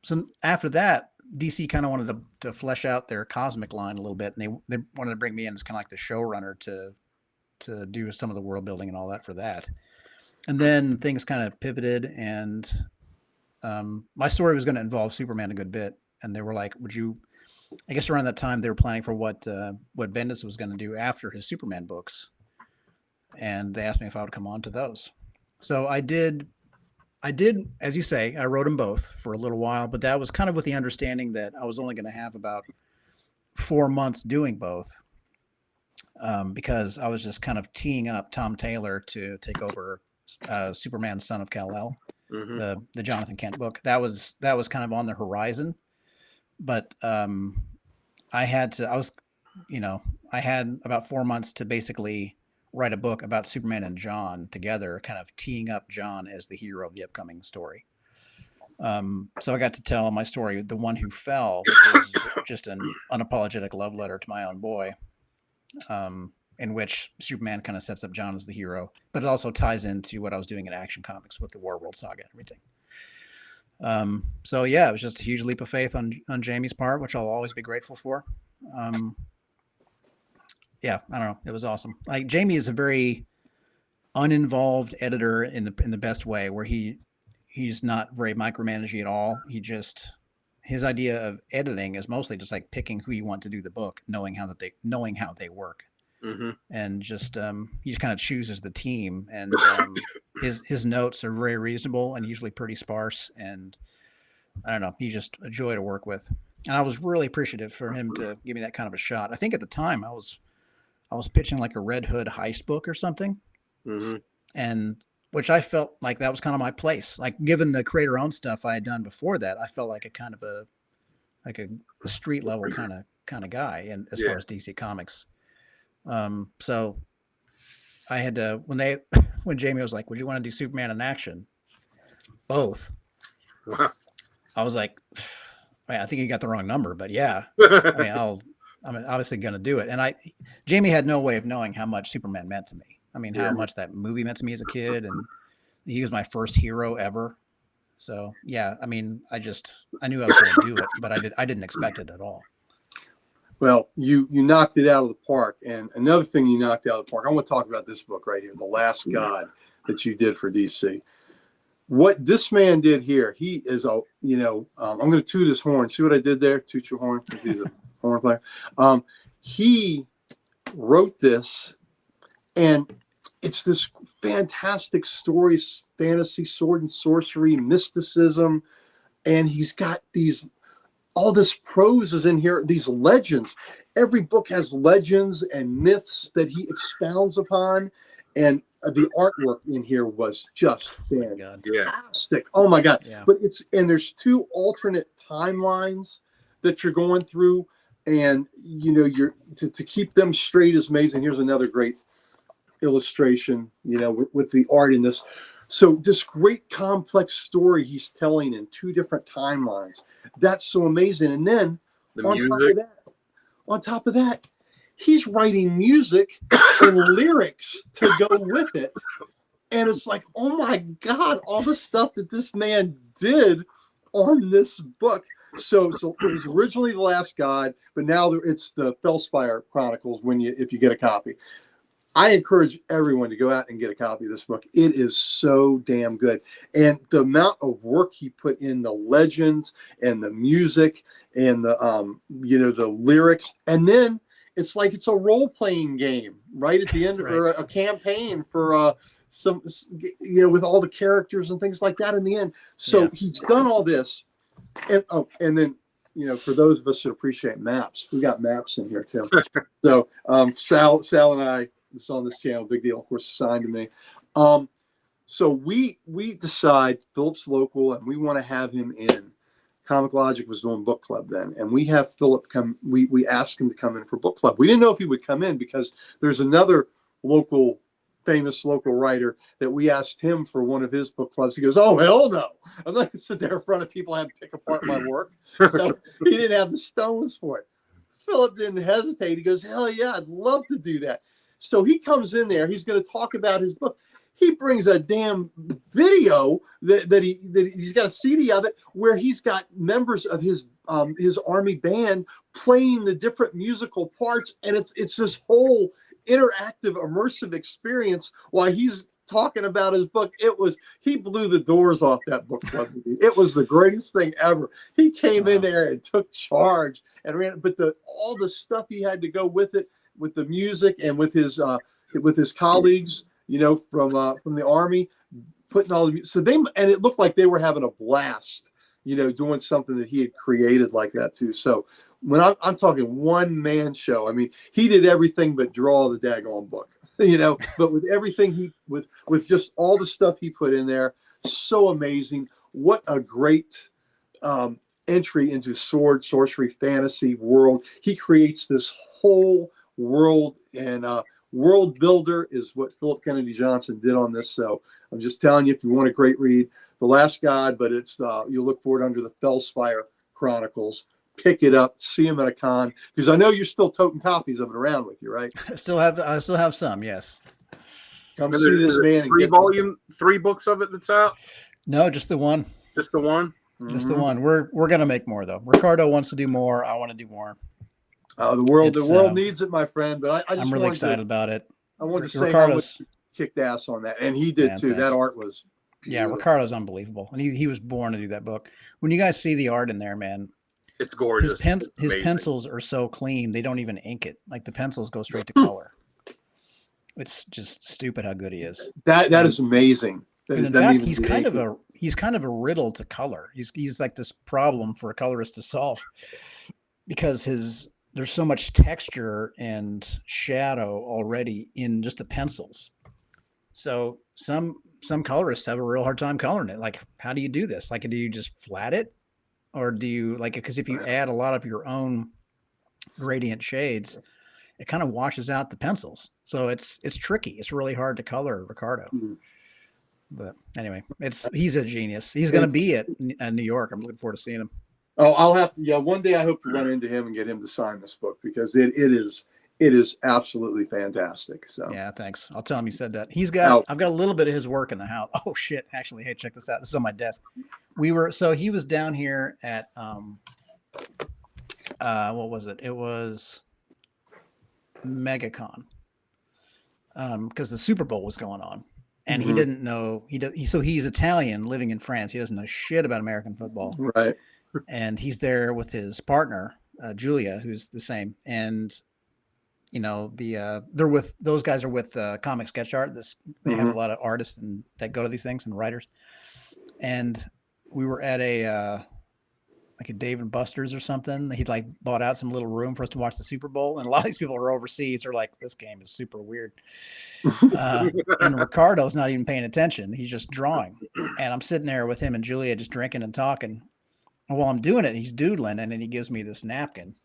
so after that, DC kind of wanted to flesh out their cosmic line a little bit, and they wanted to bring me in as kind of like the showrunner to do some of the world building and all that for that. And then things kind of pivoted, and my story was going to involve Superman a good bit, and they were like, "Would you?" I guess around that time they were planning for what Bendis was going to do after his Superman books, and they asked me if I would come on to those. So I did, as you say, I wrote them both for a little while, but that was kind of with the understanding that I was only going to have about 4 months doing both, because I was just kind of teeing up Tom Taylor to take over Superman, Son of Kal-El, the Jonathan Kent book. That was kind of on the horizon, but I had about 4 months to basically write a book about Superman and John together, kind of teeing up John as the hero of the upcoming story. So I got to tell my story, The One Who Fell, which is just an unapologetic love letter to my own boy, in which Superman kind of sets up John as the hero, but it also ties into what I was doing in Action Comics with the Warworld saga and everything. So yeah, it was just a huge leap of faith on Jamie's part, which I'll always be grateful for. Yeah, I don't know. It was awesome. Like, Jamie is a very uninvolved editor in the best way, where he's not very micromanaging at all. His idea of editing is mostly just like picking who you want to do the book, knowing how they work. And just he just kind of chooses the team, and his notes are very reasonable and usually pretty sparse, and I don't know, he's just a joy to work with. And I was really appreciative for him to give me that kind of a shot. I think at the time I was pitching like a Red Hood heist book or something, and which I felt like that was kind of my place. Like, given the creator-owned stuff I had done before that, I felt like a street level kind of guy, and as far as DC Comics. So I had to, when Jamie was like, "Would you want to do Superman in action?" Both. I was like, I think you got the wrong number, but yeah, I'm obviously going to do it. And Jamie had no way of knowing how much Superman meant to me. I mean, how much that movie meant to me as a kid, and he was my first hero ever. So yeah, I mean, I knew I was going to do it, but I didn't expect it at all. Well, you knocked it out of the park. And another thing you knocked out of the park, I want to talk about this book right here, The Last God, that you did for DC. What this man did here, he is I'm going to toot his horn. See what I did there? Toot your horn, because he's a horn player. He wrote this, and it's this fantastic story, fantasy, sword and sorcery, mysticism, and he's got all this prose is in here, these legends. Every book has legends and myths that he expounds upon, and the artwork in here was just fantastic. Oh my God. Yeah. But there's 2 alternate timelines that you're going through, and you're to keep them straight is amazing. Here's another great illustration, with the art in this. So this great complex story he's telling in 2 different timelines. That's so amazing. And then on top of that, he's writing music and lyrics to go with it. And it's like, oh my God, all the stuff that this man did on this book. So it was originally The Last God, but now it's the Fellspire Chronicles if you get a copy. I encourage everyone to go out and get a copy of this book. It is so damn good. And the amount of work he put in the legends and the music and the lyrics. And then it's like it's a role-playing game right at the end, right. Or a campaign for some, with all the characters and things like that in the end. So he's done all this. And then, for those of us that appreciate maps, we got maps in here too. So Sal and I, it's on this channel, big deal, of course, assigned to me. So we decide Philip's local, and we want to have him in. Comic Logic was doing book club then, and we have Philip come. We asked him to come in for book club. We didn't know if he would come in because there's another famous local writer that we asked him for one of his book clubs. He goes, "Oh hell no! I'm not going to sit there in front of people and pick apart my work." So he didn't have the stones for it. Philip didn't hesitate. He goes, "Hell yeah, I'd love to do that." So he comes in there. He's going to talk about his book. He brings a damn video that he's got a CD of it where he's got members of his army band playing the different musical parts, and it's this whole interactive, immersive experience while he's talking about his book. He blew the doors off that book club. It was the greatest thing ever. He came in there and took charge and ran. But all the stuff he had to go with it, with the music and with his colleagues, from the army, putting all the and it looked like they were having a blast, doing something that he had created like that too. So when I'm talking one man show, I mean, he did everything but draw the daggone book, but with everything with just all the stuff he put in there, so amazing. What a great entry into sword, sorcery, fantasy world. He creates this whole world, and world builder is what Phillip Kennedy Johnson did on this. So I'm just telling you, if you want a great read, The Last God, but it's you'll look for it under the Fellspire Chronicles. Pick it up, see him at a con, because I know you're still toting copies of it around with you, right? I still have some, yes. Come see this man. 3 books of it that's out? No, just the one. Just the one? Just the one. We're gonna make more though. Ricardo wants to do more. I want to do more. The world needs it, my friend. But I'm really excited about it. I want to say how much kicked ass on that, and he did too. That art was beautiful. Ricardo's unbelievable, and he was born to do that book. When you guys see the art in there, man, it's gorgeous. His pencils are so clean; they don't even ink it. Like the pencils go straight to color. It's just stupid how good he is. That is amazing. And in fact, he's kind of a riddle to color. He's like this problem for a colorist to solve because there's so much texture and shadow already in just the pencils. So some colorists have a real hard time coloring it. Like, how do you do this? Like, do you just flat it? Or do you because if you add a lot of your own gradient shades, it kind of washes out the pencils. So it's tricky. It's really hard to color Ricardo. Mm-hmm. But anyway, he's a genius. He's going to be at New York. I'm looking forward to seeing him. Oh, I'll have to. Yeah, one day I hope to run into him and get him to sign this book because it is absolutely fantastic. So yeah, thanks. I'll tell him you said that. I've got a little bit of his work in the house. Oh shit! Actually, hey, check this out. This is on my desk. He was down here at what was it? It was MegaCon. Because the Super Bowl was going on, and he didn't know so he's Italian living in France. He doesn't know shit about American football, Right. and he's there with his partner Julia, who's the same. And they're with those guys are with Comic Sketch Art. They have a lot of artists that go to these things and writers. And we were at a like a Dave and Buster's or something. He'd like bought out some little room for us to watch the Super Bowl. And a lot of these people are overseas. They're like, this game is super weird. And Ricardo's not even paying attention. He's just drawing. And I'm sitting there with him and Julia just drinking and talking. And while I'm doing it, he's doodling. And then he gives me this napkin.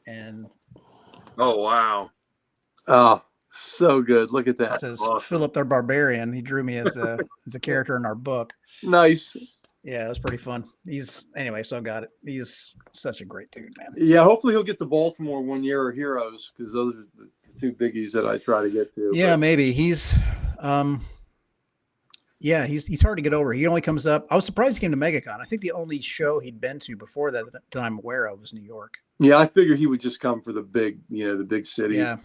And oh, wow. Oh, so good. Look at that. It says Phillip the Barbarian. He drew me as a character in our book. Nice. Yeah, it was pretty fun. So I got it. He's such a great dude, man. Yeah, hopefully he'll get to Baltimore one year or Heroes, because those are the two biggies that I try to get to. Yeah, maybe. He's hard to get over. He only comes up. I was surprised he came to MegaCon. I think the only show he'd been to before that I'm aware of was New York. Yeah, I figured he would just come for the big city. Yeah.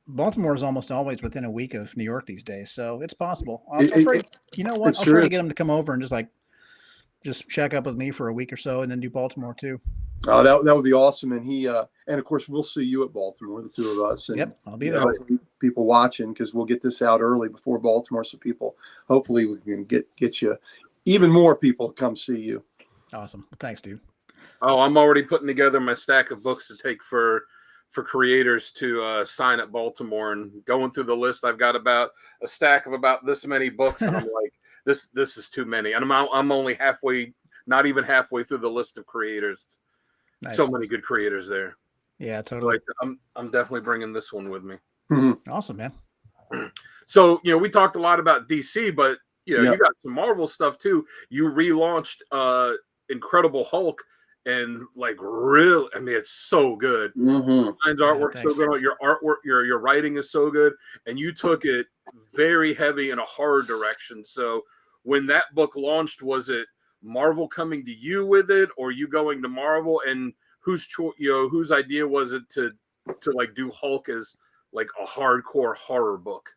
Baltimore is almost always within a week of New York these days, so it's possible. I'll try to get him to come over and just check up with me for a week or so, and then do Baltimore too. Oh, that would be awesome. And and of course we'll see you at Baltimore, the two of us. And, yep, I'll be there. People watching, because we'll get this out early before Baltimore, so hopefully we can get you even more people to come see you. Awesome, thanks, dude. Oh, I'm already putting together my stack of books to take for creators to sign at Baltimore, and going through the list. I've got about a stack of about this many books, and I'm like, this is too many. And I'm only not even halfway through the list of creators. Nice. So many good creators there. Yeah, totally. I'm definitely bringing this one with me. Mm-hmm. Awesome, man. So, we talked a lot about DC, but you got some Marvel stuff too. You relaunched Incredible Hulk. And really, I mean, it's so good. Ryan's artwork's so good. Your artwork, your writing is so good, and you took it very heavy in a horror direction. So, when that book launched, was it Marvel coming to you with it, or you going to Marvel? And whose idea was it to do Hulk as like a hardcore horror book?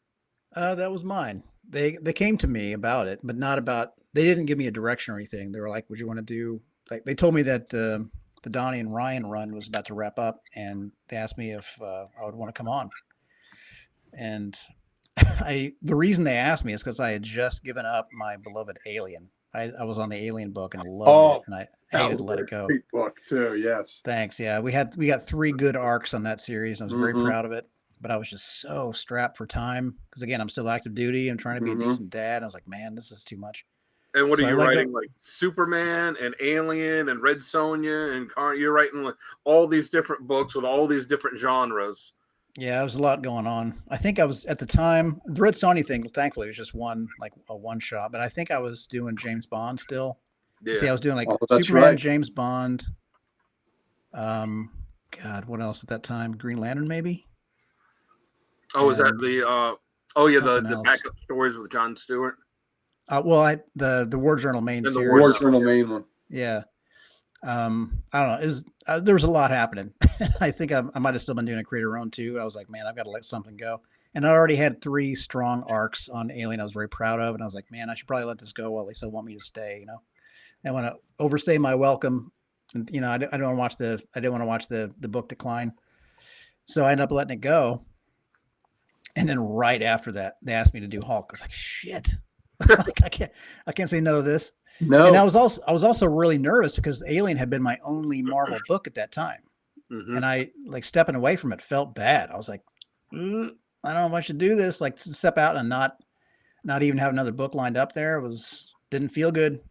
That was mine. They came to me about it, but not about. They didn't give me a direction or anything. They were like, "Would you want to do?" They told me that the Donnie and Ryan run was about to wrap up, and they asked me if I would want to come on. And the reason they asked me is because I had just given up my beloved Alien. I was on the Alien book and I loved it, and I hated to let it go. Great book too, yes. Thanks. Yeah, we got 3 good arcs on that series. I was very proud of it, but I was just so strapped for time because again, I'm still active duty. I'm trying to be a decent dad. I was like, man, this is too much. And what are you writing? Like Superman and Alien and Red Sonja and you're writing like all these different books with all these different genres. Yeah, there was a lot going on. I think I was at the time, the Red Sonja thing, thankfully, was just a one shot, but I think I was doing James Bond still. Yeah. See, I was doing Superman, James Bond. God, what else at that time? Green Lantern, maybe? Oh, is that the backup stories with Jon Stewart? The War Journal main series. The War Journal main one. Yeah. I don't know. There was a lot happening. I think I might have still been doing a creator own too. I was like, man, I've got to let something go. And I already had 3 strong arcs on Alien I was very proud of. And I was like, man, I should probably let this go while they still want me to stay, I want to overstay my welcome. And, I didn't want to watch the book decline. So I ended up letting it go. And then right after that, they asked me to do Hulk. I was like, shit. I can't say no to this. No. And I was also really nervous because Alien had been my only Marvel book at that time. And I stepping away from it felt bad. I was like, I don't know if I should do this. Like to step out and not even have another book lined up there didn't feel good.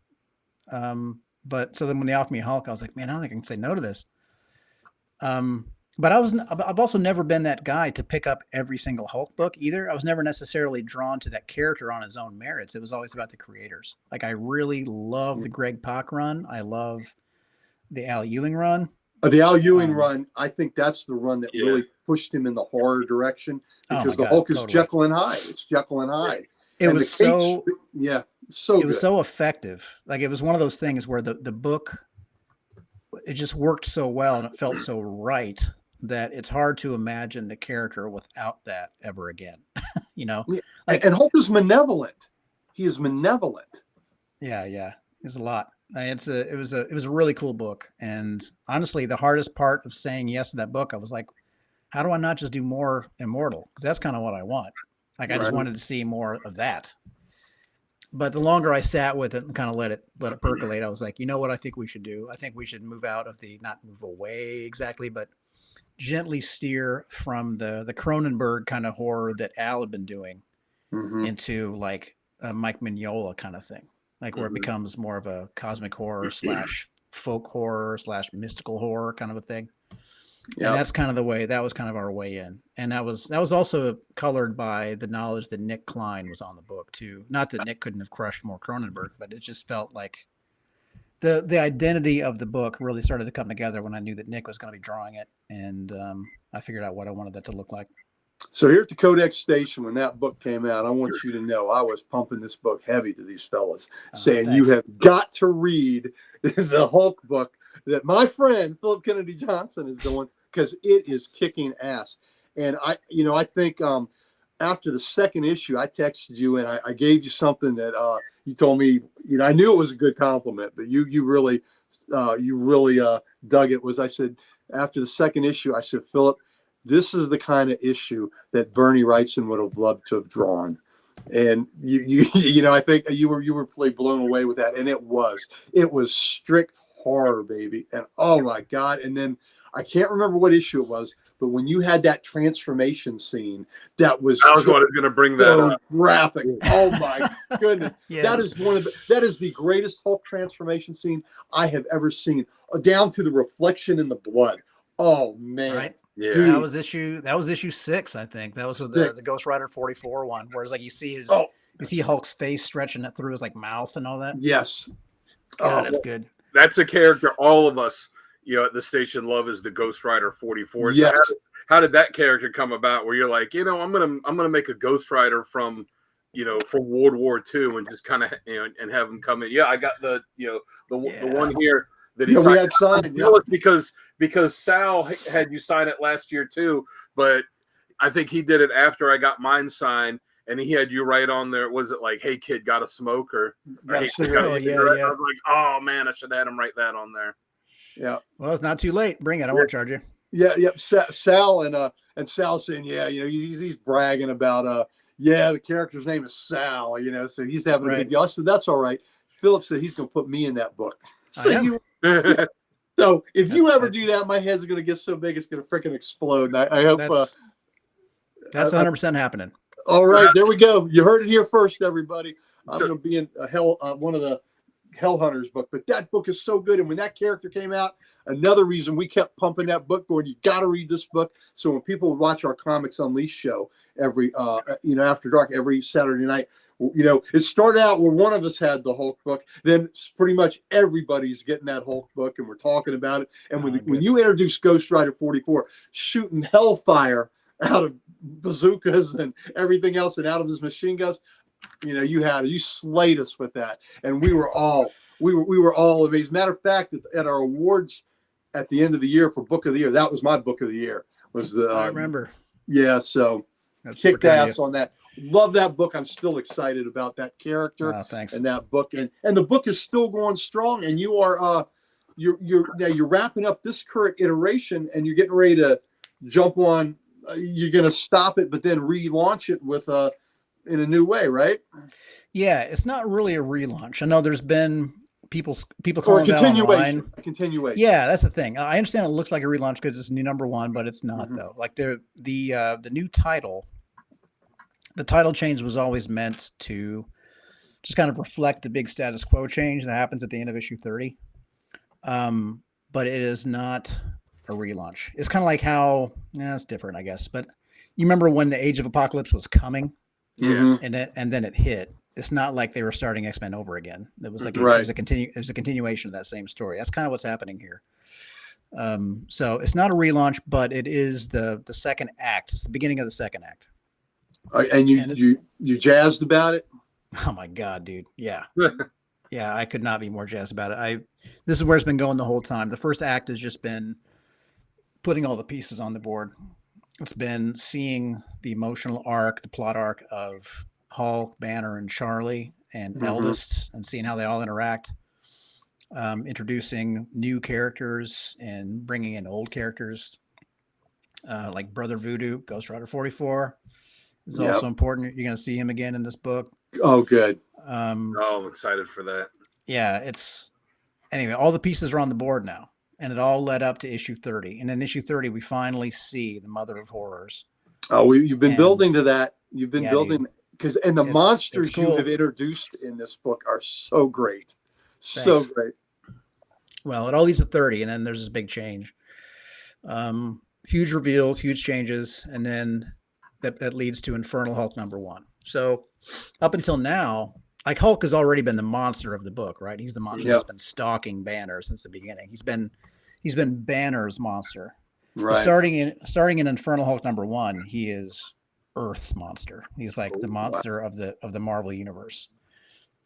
But so then when they offered me Hulk, I was like, man, I don't think I can say no to this. But I've also never been that guy to pick up every single Hulk book either. I was never necessarily drawn to that character on his own merits. It was always about the creators. Like I really love the Greg Pak run. I love the Al Ewing run. The Al Ewing run, I think that's the run that really pushed him in the horror direction because the Hulk is totally. Jekyll and Hyde. It's Jekyll and Hyde. It was so good. Was so effective. Like it was one of those things where the book it just worked so well and it felt so right that it's hard to imagine the character without that ever again. You know, Yeah. like And Hulk is malevolent. He is malevolent. yeah, it's a lot. It was a really cool book, and honestly, the hardest part of saying yes to that book, I was like, how do I not just do more Immortal? 'Cause that's kind of what I want. Like I just Right. wanted to see more of that. But the longer I sat with it and kind of let it percolate, I was like, you know what I think we should do? I think we should move out of not move away exactly, but gently steer from the Cronenberg kind of horror that Al had been doing Mm-hmm. into like a Mike Mignola kind of thing, like where it becomes more of a cosmic horror / folk horror / mystical horror kind of a thing. Yeah. And that's kind of that was kind of our way in. And that was also colored by the knowledge that Nick Klein was on the book too. Not that Nick couldn't have crushed more Cronenberg, but it just felt like the identity of the book really started to come together when I knew that Nick was going to be drawing it. And I figured out what I wanted that to look like. So here at the Codex Station, when that book came out, I want you to know I was pumping this book heavy to these fellas, saying thanks. you have got to read the Hulk book that my friend Phillip Kennedy Johnson is doing, because it is kicking ass. And I think after the second issue, I texted you and I gave you something that you told me. I knew it was a good compliment, but you really dug it. I said after the second issue, I said, Phillip, this is the kind of issue that Bernie Wrightson would have loved to have drawn. And I think you were really blown away with that. And it was strict horror, baby. And oh my God. And then I can't remember what issue it was, but when you had that transformation scene, that was what I was going to bring that up. Graphic. Oh my goodness. Yeah. That is the greatest Hulk transformation scene I have ever seen, down to the reflection in the blood. Oh man. Right. Yeah. Dude, that was issue 6, I think. That was the Ghost Rider 44 one, where it's like you see Hulk's face stretching it through his like mouth and all that. Yes. God, that's good. That's a character all of us, at the station love, is the Ghost Rider 44. So Yes. how did that character come about? Where you're like, I'm gonna make a Ghost Rider from World War II and just kind of and have him come in. Yeah, I got the one here that he we had signed. Yeah. Because Sal had you sign it last year too, but I think he did it after I got mine signed, and he had you write on there. Was it like, "Hey kid, got a smoke?" or "Hey kid, got a cigarette?" I was like, "Oh man, I should have had him write that on there." Yeah. Well, it's not too late. Bring it. I won't charge you. Yeah. Sal and Sal saying, he's bragging about the character's name is Sal, so he's having a big deal. I said, that's all right. Phillip said he's going to put me in that book. So if you ever do that, my head's going to get so big it's going to freaking explode. And I hope that's 100% happening. All right, there we go. You heard it here first, everybody. I'm going to be in one of the Hellhunters book, but that book is so good. And when that character came out, another reason we kept pumping that book, going, you got to read this book. So when people would watch our Comics Unleashed show every after dark every Saturday night, it started out where one of us had the Hulk book. Then pretty much everybody's getting that Hulk book, and we're talking about it. And when you introduce Ghost Rider 44 shooting hellfire out of bazookas and everything else and out of his machine guns, you slayed us with that, and we were all amazed. Matter of fact, at our awards at the end of the year for Book of the Year, that was my Book of the Year. I remember. Yeah, so that's kicked ass on that. Love that book. I'm still excited about that character. Thanks. And that book, and the book is still going strong. And you are you're wrapping up this current iteration, and you're getting ready to jump on. You're going to stop it, but then relaunch it with in a new way, right? Yeah, it's not really a relaunch. I know there's been people calling it online. A continuation. Yeah, that's the thing. I understand it looks like a relaunch because it's new number 1, but it's not though. Like the new title. The title change was always meant to just kind of reflect the big status quo change that happens at the end of issue 30. But it is not a relaunch. It's kind of like how, it's different, I guess. But you remember when the Age of Apocalypse was coming? Yeah. And then it hit. It's not like they were starting X-Men over again. It was like it was a continuation of that same story. That's kind of what's happening here. So it's not a relaunch, but it is the second act. It's the beginning of the second act. And you jazzed about it? Oh my God, dude. Yeah. Yeah, I could not be more jazzed about it. This is where it's been going the whole time. The first act has just been putting all the pieces on the board. It's been seeing the emotional arc, the plot arc of Hulk, Banner, and Charlie and Hmm. Eldest, and seeing how they all interact. Introducing new characters and bringing in old characters like Brother Voodoo, Ghost Rider 44 is Yep. also important. You're going to see him again in this book. Oh, good. Oh, I'm excited for that. Yeah, it's anyway. All the pieces are on the board now, and it all led up to issue 30. And in issue 30, we finally see the Mother of Horrors. Oh, you've been And building to that. You've been yeah, building dude, because and the it's monsters you cool. have introduced in this book are so great, so Thanks. great. Well, it all leads to 30, and then there's this big change. Huge reveals, huge changes, and then that leads to Infernal Hulk #1. So up until now, like Hulk has already been the monster of the book, right? He's the monster that's been stalking Banner since the beginning. He's been Banner's monster. Right. But starting in Infernal Hulk #1, he is Earth's monster. He's like the monster of the Marvel universe.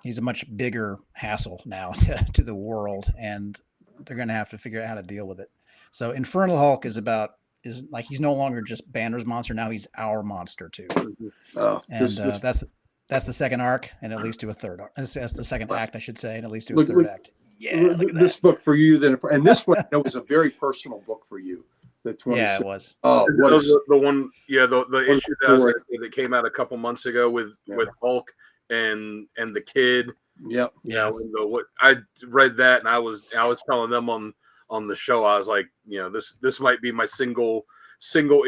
He's a much bigger hassle now to the world, and they're going to have to figure out how to deal with it. So Infernal Hulk is like he's no longer just Banner's monster. Now he's our monster too. Oh, And that's the second arc, and it leads to a third arc. That's the second act, I should say, and it leads to a third act. Yeah, look at this that. book for you then, and this one that was a very personal book for you. The 26. Yeah, it was. Oh, what the one, yeah, the issue that came out a couple months ago with Hulk and the kid. Yep. You know, what I read that, and I was telling them on the show, I was like, you know, this might be my single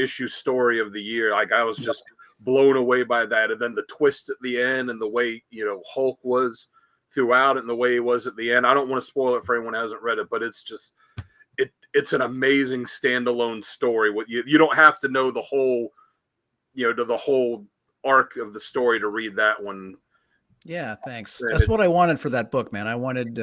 issue story of the year. Like I was just blown away by that, and then the twist at the end, and the way Hulk was throughout, and the way he was at the end. I don't want to spoil it for anyone who hasn't read it, but it's just it's an amazing standalone story. What you don't have to know the whole the whole arc of the story to read that one. Yeah, thanks. That's what I wanted for that book, man. I wanted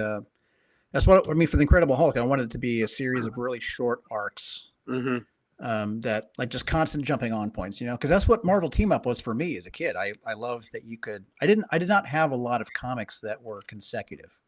that's what I mean for the Incredible Hulk. I wanted it to be a series of really short arcs. That like just constant jumping on points, because that's what Marvel Team Up was for me as a kid. I loved that you could. I did not have a lot of comics that were consecutive.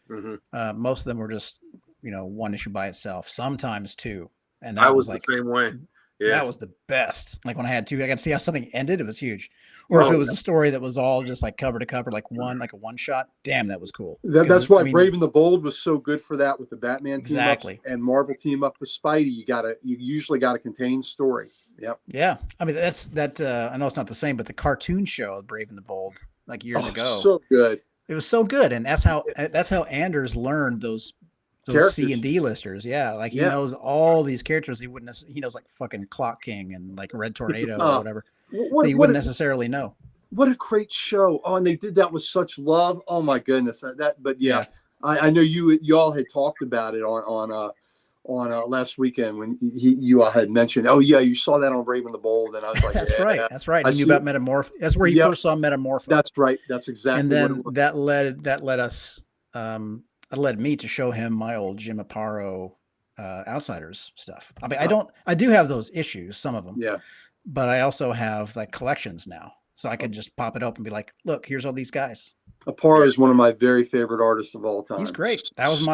Most of them were just one issue by itself, sometimes two, and that I was like the same way. Yeah, that was the best. Like when I had two, I got to see how something ended. It was huge. Or if it was a story that was all just like cover to cover, like a one shot. Damn, that was cool. That's why Brave and the Bold was so good for that with the Batman team ups and Marvel Team Up with Spidey. You usually got a contained story. Yep. Yeah, I mean that. I know it's not the same, but the cartoon show Brave and the Bold, like years ago, so good. It was so good, and that's how Anders learned those C and D listers. Yeah, like he knows all these characters. He knows like fucking Clock King and like Red Tornado or whatever. He wouldn't necessarily know. What a great show! Oh, and they did that with such love. Oh my goodness, I know you all had talked about it on last weekend when you all had mentioned. Oh yeah, you saw that on Brave and the Bold, and I was like, that's right. I knew about Metamorph. That's where you first saw Metamorph. That's right. That's exactly. And then that led us. That led me to show him my old Jim Aparo Outsiders stuff. I mean, I do have those issues, some of them. Yeah. But I also have like collections now. So I can just pop it up and be like, look, here's all these guys. Aparo is one of my very favorite artists of all time. He's great. That was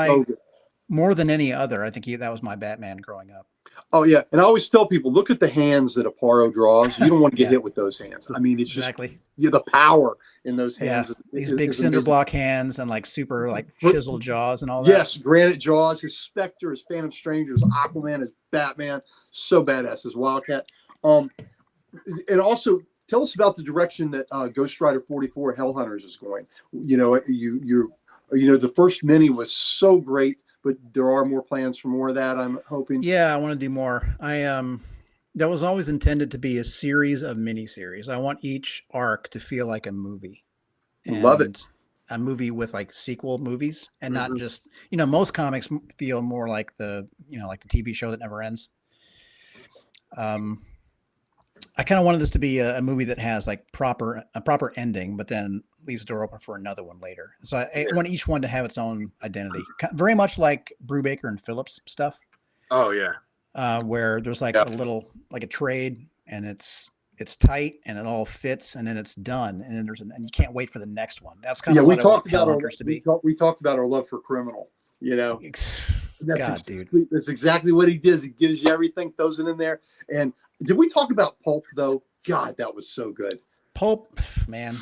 more than any other. I think that was my Batman growing up. Oh yeah. And I always tell people, look at the hands that Aparo draws. You don't want to get hit with those hands. I mean, it's just the power in those hands. Yeah. These big cinder block hands and like super like chiseled jaws and all that. Yes. Granite jaws, his Spectre, his Phantom Stranger, his Aquaman, his Batman. So badass, his Wildcat. And also tell us about the direction that Ghost Rider 44 Hellhunters is going. The first mini was so great, but there are more plans for more of that, I'm hoping. Yeah, I want to do more. That was always intended to be a series of miniseries. I want each arc to feel like a movie. Love it. A movie with like sequel movies and not just, most comics feel more like the TV show that never ends. I kind of wanted this to be a movie that has like a proper ending, but then leaves the door open for another one later. So I want each one to have its own identity, very much like Brubaker and Phillips stuff. Oh yeah. Where there's like a little like a trade, and it's it's tight and it all fits, and then it's done, and then and you can't wait for the next one. That's kind Yeah, of we what I want talked about Hellhunters to be. we talked about our love for Criminal. You know, God, dude, that's exactly what he does. He gives you everything, throws it in there. And did we talk about Pulp though? God, that was so good. Pulp, man.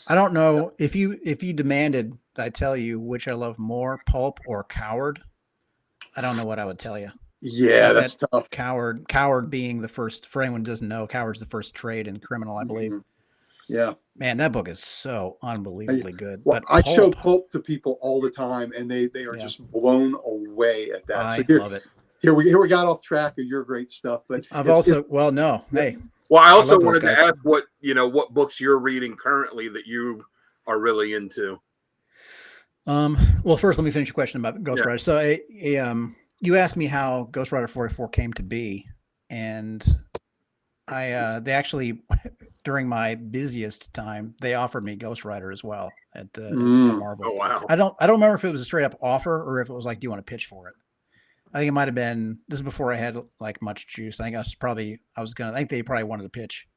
I don't know if you demanded that I tell you which I love more, Pulp or Coward. I don't know what I would tell you. Yeah, that's tough. Coward being the first. For anyone who doesn't know, Coward's the first trade in Criminal, I believe. Yeah, man, that book is so unbelievably good. Well, But I show Pulp to people all the time, and they are just blown away at that. I love it. Here we got off track of your great stuff, but I've also hey. Well, I also wanted to ask what books you're reading currently that you are really into. Well, first let me finish your question about Ghost Rider. So, you asked me how Ghost Rider 44 came to be, and they actually during my busiest time they offered me Ghost Rider as well at Marvel. Oh wow! I don't remember if it was a straight up offer or if it was like, do you want to pitch for it? I think it might have been. This is before I had like much juice. I think I think they probably wanted to pitch.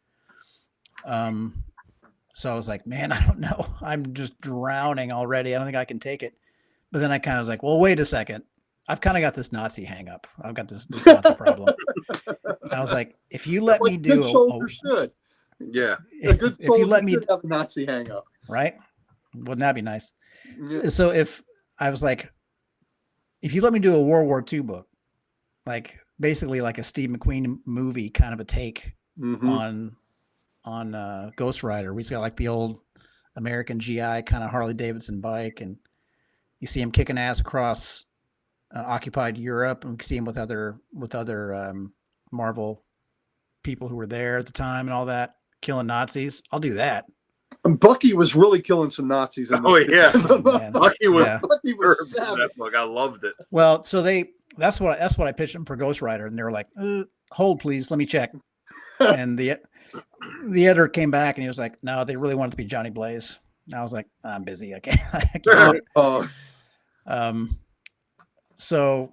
So I was like, man, I don't know. I'm just drowning already. I don't think I can take it. But then I kind of was like, well, wait a second. I've kind of got this Nazi hang up. I've got this Nazi problem. I was like, if you let me do good soldier should. Yeah. A good soldier if you let me have a Nazi hang up. Right? Wouldn't that be nice? Yeah. So if you let me do a World War II book, like basically like a Steve McQueen movie kind of a take on Ghost Rider. We just got like the old American GI kind of Harley Davidson bike, and you see him kicking ass across occupied Europe, and we see him with other Marvel people who were there at the time and all that, killing Nazis. I'll do that. And Bucky was really killing some Nazis. In this Bucky was savage. that book. I loved it. Well, so that's what I pitched them for Ghost Rider, and they were like, "Hold, please, let me check." And the editor came back and he was like, "No, they really want it to be Johnny Blaze." And I was like, "I'm busy. I can't." So,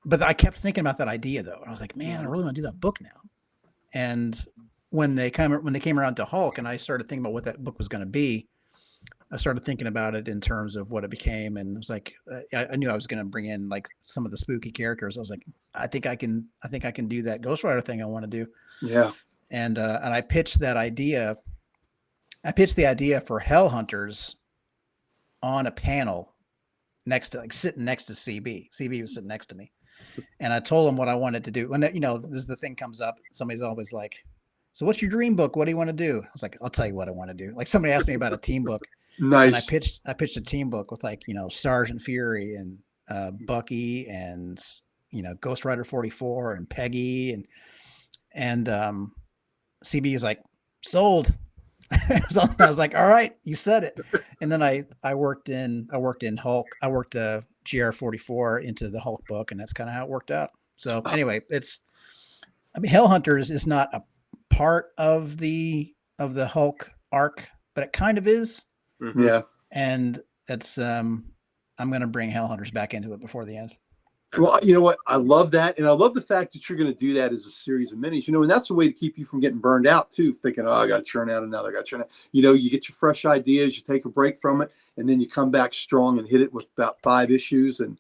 but I kept thinking about that idea though. I was like, "Man, I really want to do that book now." And when they came around to Hulk, and I started thinking about what that book was going to be, I started thinking about it in terms of what it became, and it was like I knew I was going to bring in like some of the spooky characters. I was like, I think I can do that Ghost Rider thing I want to do. Yeah. And I pitched that idea. I pitched the idea for Hellhunters on a panel sitting next to CB. CB was sitting next to me, and I told him what I wanted to do. When this the thing comes up, somebody's always like, "So what's your dream book? What do you want to do?" I was like, "I'll tell you what I want to do." Like somebody asked me about a team book. Nice. And I pitched a team book with like Sergeant Fury and Bucky and Ghost Rider 44 and Peggy and CB is like, sold. So I was like, all right, you said it. And then I worked in Hulk. I worked GR44 into the Hulk book, and that's kind of how it worked out. So anyway, Hellhunters is not a part of the Hulk arc, but it kind of is. Mm-hmm. Yeah. And it's I'm going to bring Hellhunters back into it before the end. Well, you know what? I love that. And I love the fact that you're going to do that as a series of minis, and that's the way to keep you from getting burned out too. Thinking, oh, I got to churn out another, I got to churn out. You get your fresh ideas, you take a break from it, and then you come back strong and hit it with about 5 issues and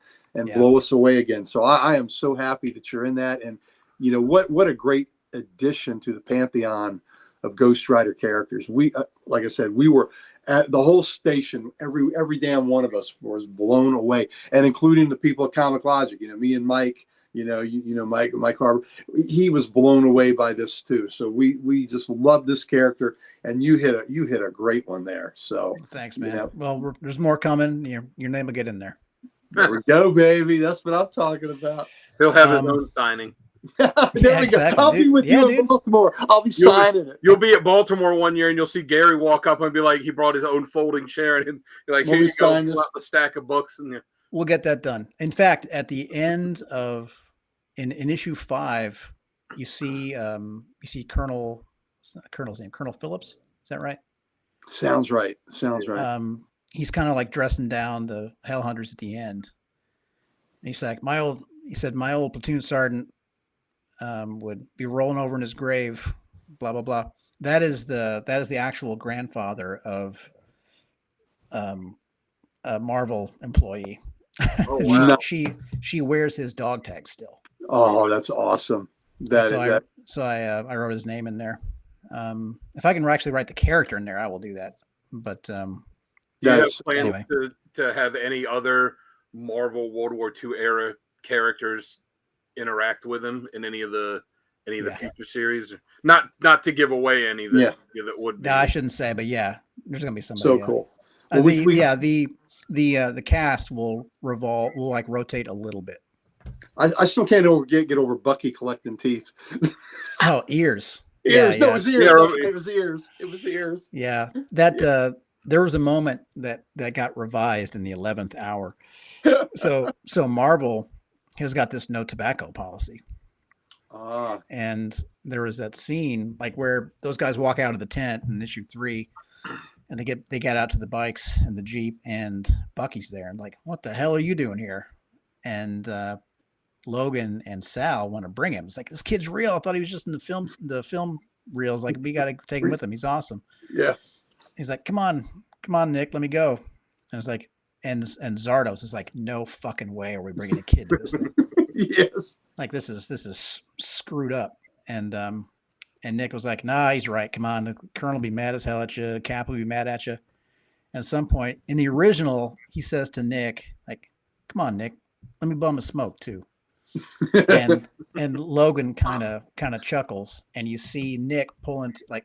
blow us away again. So I am so happy that you're in that. And what a great addition to the pantheon of Ghost Rider characters. We, like I said, we were at the whole station. Every damn one of us was blown away, and including the people at Comic Logic. Me and Mike. Mike Harbour. He was blown away by this too. So we just love this character, and you hit a great one there. So thanks, man. Well, there's more coming. Your name will get in there. There we go, baby. That's what I'm talking about. He'll have his own signing. There we go. Exactly, I'll be with you in Baltimore. I'll be signing it. You'll be at Baltimore one year, and you'll see Gary walk up and be like, he brought his own folding chair, and you're like, here you go, pull out the stack of books, and we'll get that done. In fact, at the end in issue 5, you see Colonel Phillips. Is that right? Sounds right. He's kind of like dressing down the Hellhunters at the end. And he's like, my old platoon sergeant would be rolling over in his grave, blah, blah, blah. that is the actual grandfather of a Marvel employee. Oh she, wow. she wears his dog tag still. Oh, that's awesome. That I wrote his name in there. If I can actually write the character in there, I will do that. But Do you have that's plans anyway. to have any other Marvel World War II era characters interact with him in any of the Yeah. future series? Not to give away any that that would be. No, I shouldn't say, but yeah, there's gonna be somebody. so cool. Well, The cast will like rotate a little bit. I still can't get over Bucky collecting teeth. Oh, ears. Ears. Yeah, No, it was ears. Yeah, It was ears. It was ears. Yeah, that there was a moment that got revised in the 11th hour. So Marvel has got this no tobacco policy, and there was that scene like where those guys walk out of the tent in issue 3, and they get out to the bikes and the Jeep, and Bucky's there, and like, what the hell are you doing here? And Logan and Sal want to bring him. It's like, this kid's real. I thought he was just in the film reels. Like, we got to take him with him. He's awesome. Yeah. He's like, come on, Nick, let me go. And it's like, and Zardos is like, no fucking way are we bringing a kid to this thing. Yes. Like, this is screwed up. And Nick was like, nah, he's right. Come on, the Colonel will be mad as hell at you. Cap will be mad at you. And at some point in the original, he says to Nick, like, come on, Nick, let me bum a smoke too. and Logan kind of chuckles, and you see Nick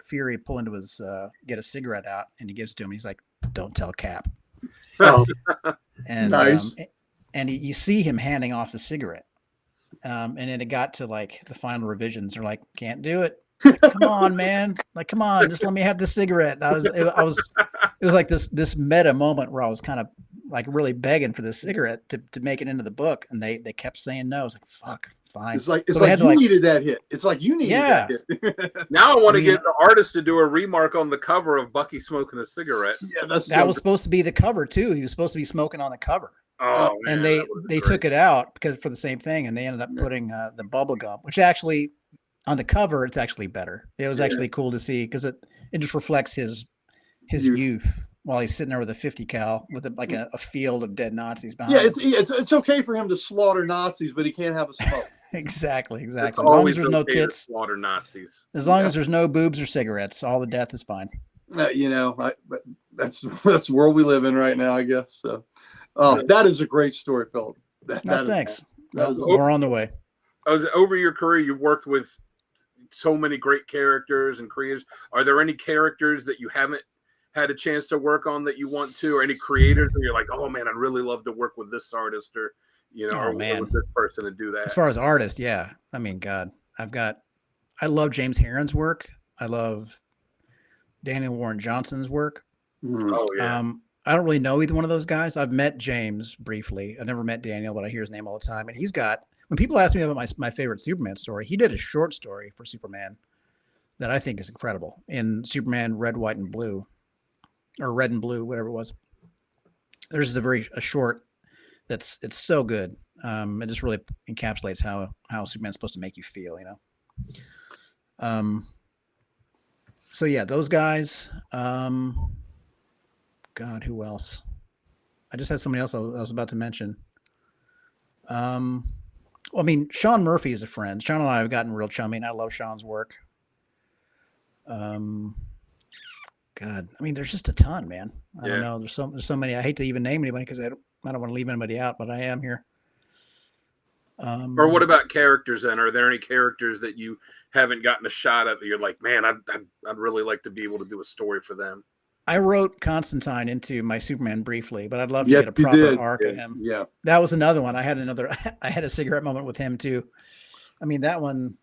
Fury pull into his get a cigarette out, and he gives it to him. He's like, "Don't tell Cap." Oh, And nice. You see him handing off the cigarette, and then it got to like the final revisions. They're like, "Can't do it. Like, come on, man! Like, come on, just let me have the cigarette." And it was like this meta moment where I was kind of like really begging for this cigarette to make it into the book, and they kept saying no. I was like, fuck, fine. It's like So you needed that hit. It's like you needed that hit. Now I want to get the artist to do a remark on the cover of Bucky smoking a cigarette. Yeah, that was supposed to be the cover too. He was supposed to be smoking on the cover. Oh, man, and they took it out because for the same thing, and they ended up putting the bubble gum, which actually on the cover it's actually better. It was actually cool to see because it just reflects his youth while he's sitting there with a 50 cal with a field of dead Nazis behind him. It's okay for him to slaughter Nazis, but he can't have a smoke. Exactly. It's As long as there's no okay to tits, slaughter Nazis. as long as there's no boobs or cigarettes, all the death is fine. That's the world we live in right now, I guess. So, that is a great story, Philip. Thanks. We're on the way. Over your career, you've worked with so many great characters and creators. Are there any characters that you haven't had a chance to work on that you want to, or any creators where you're like, oh man, I'd really love to work with this artist, or or with this person and do that? As far as artists, yeah. I mean, God, I love James Herron's work. I love Daniel Warren Johnson's work. Oh yeah. I don't really know either one of those guys. I've met James briefly. I never met Daniel, but I hear his name all the time. And he's got, when people ask me about my favorite Superman story, he did a short story for Superman that I think is incredible in Superman Red, White, and Blue, or Red and Blue, whatever it was. There's a short it's so good. It just really encapsulates how Superman's supposed to make you feel, So yeah, those guys. God, who else? I just had somebody else I was about to mention. Well, I mean, Sean Murphy is a friend. Sean and I have gotten real chummy, and I love Sean's work. God, I mean, there's just a ton, man. I don't know. There's so many. I hate to even name anybody because I don't want to leave anybody out, but I am here. Or what about characters then? Are there any characters that you haven't gotten a shot at that you're like, man, I'd really like to be able to do a story for them? I wrote Constantine into my Superman briefly, but I'd love to get a proper arc of him. Yeah. That was another one. I had a cigarette moment with him too. I mean, that one,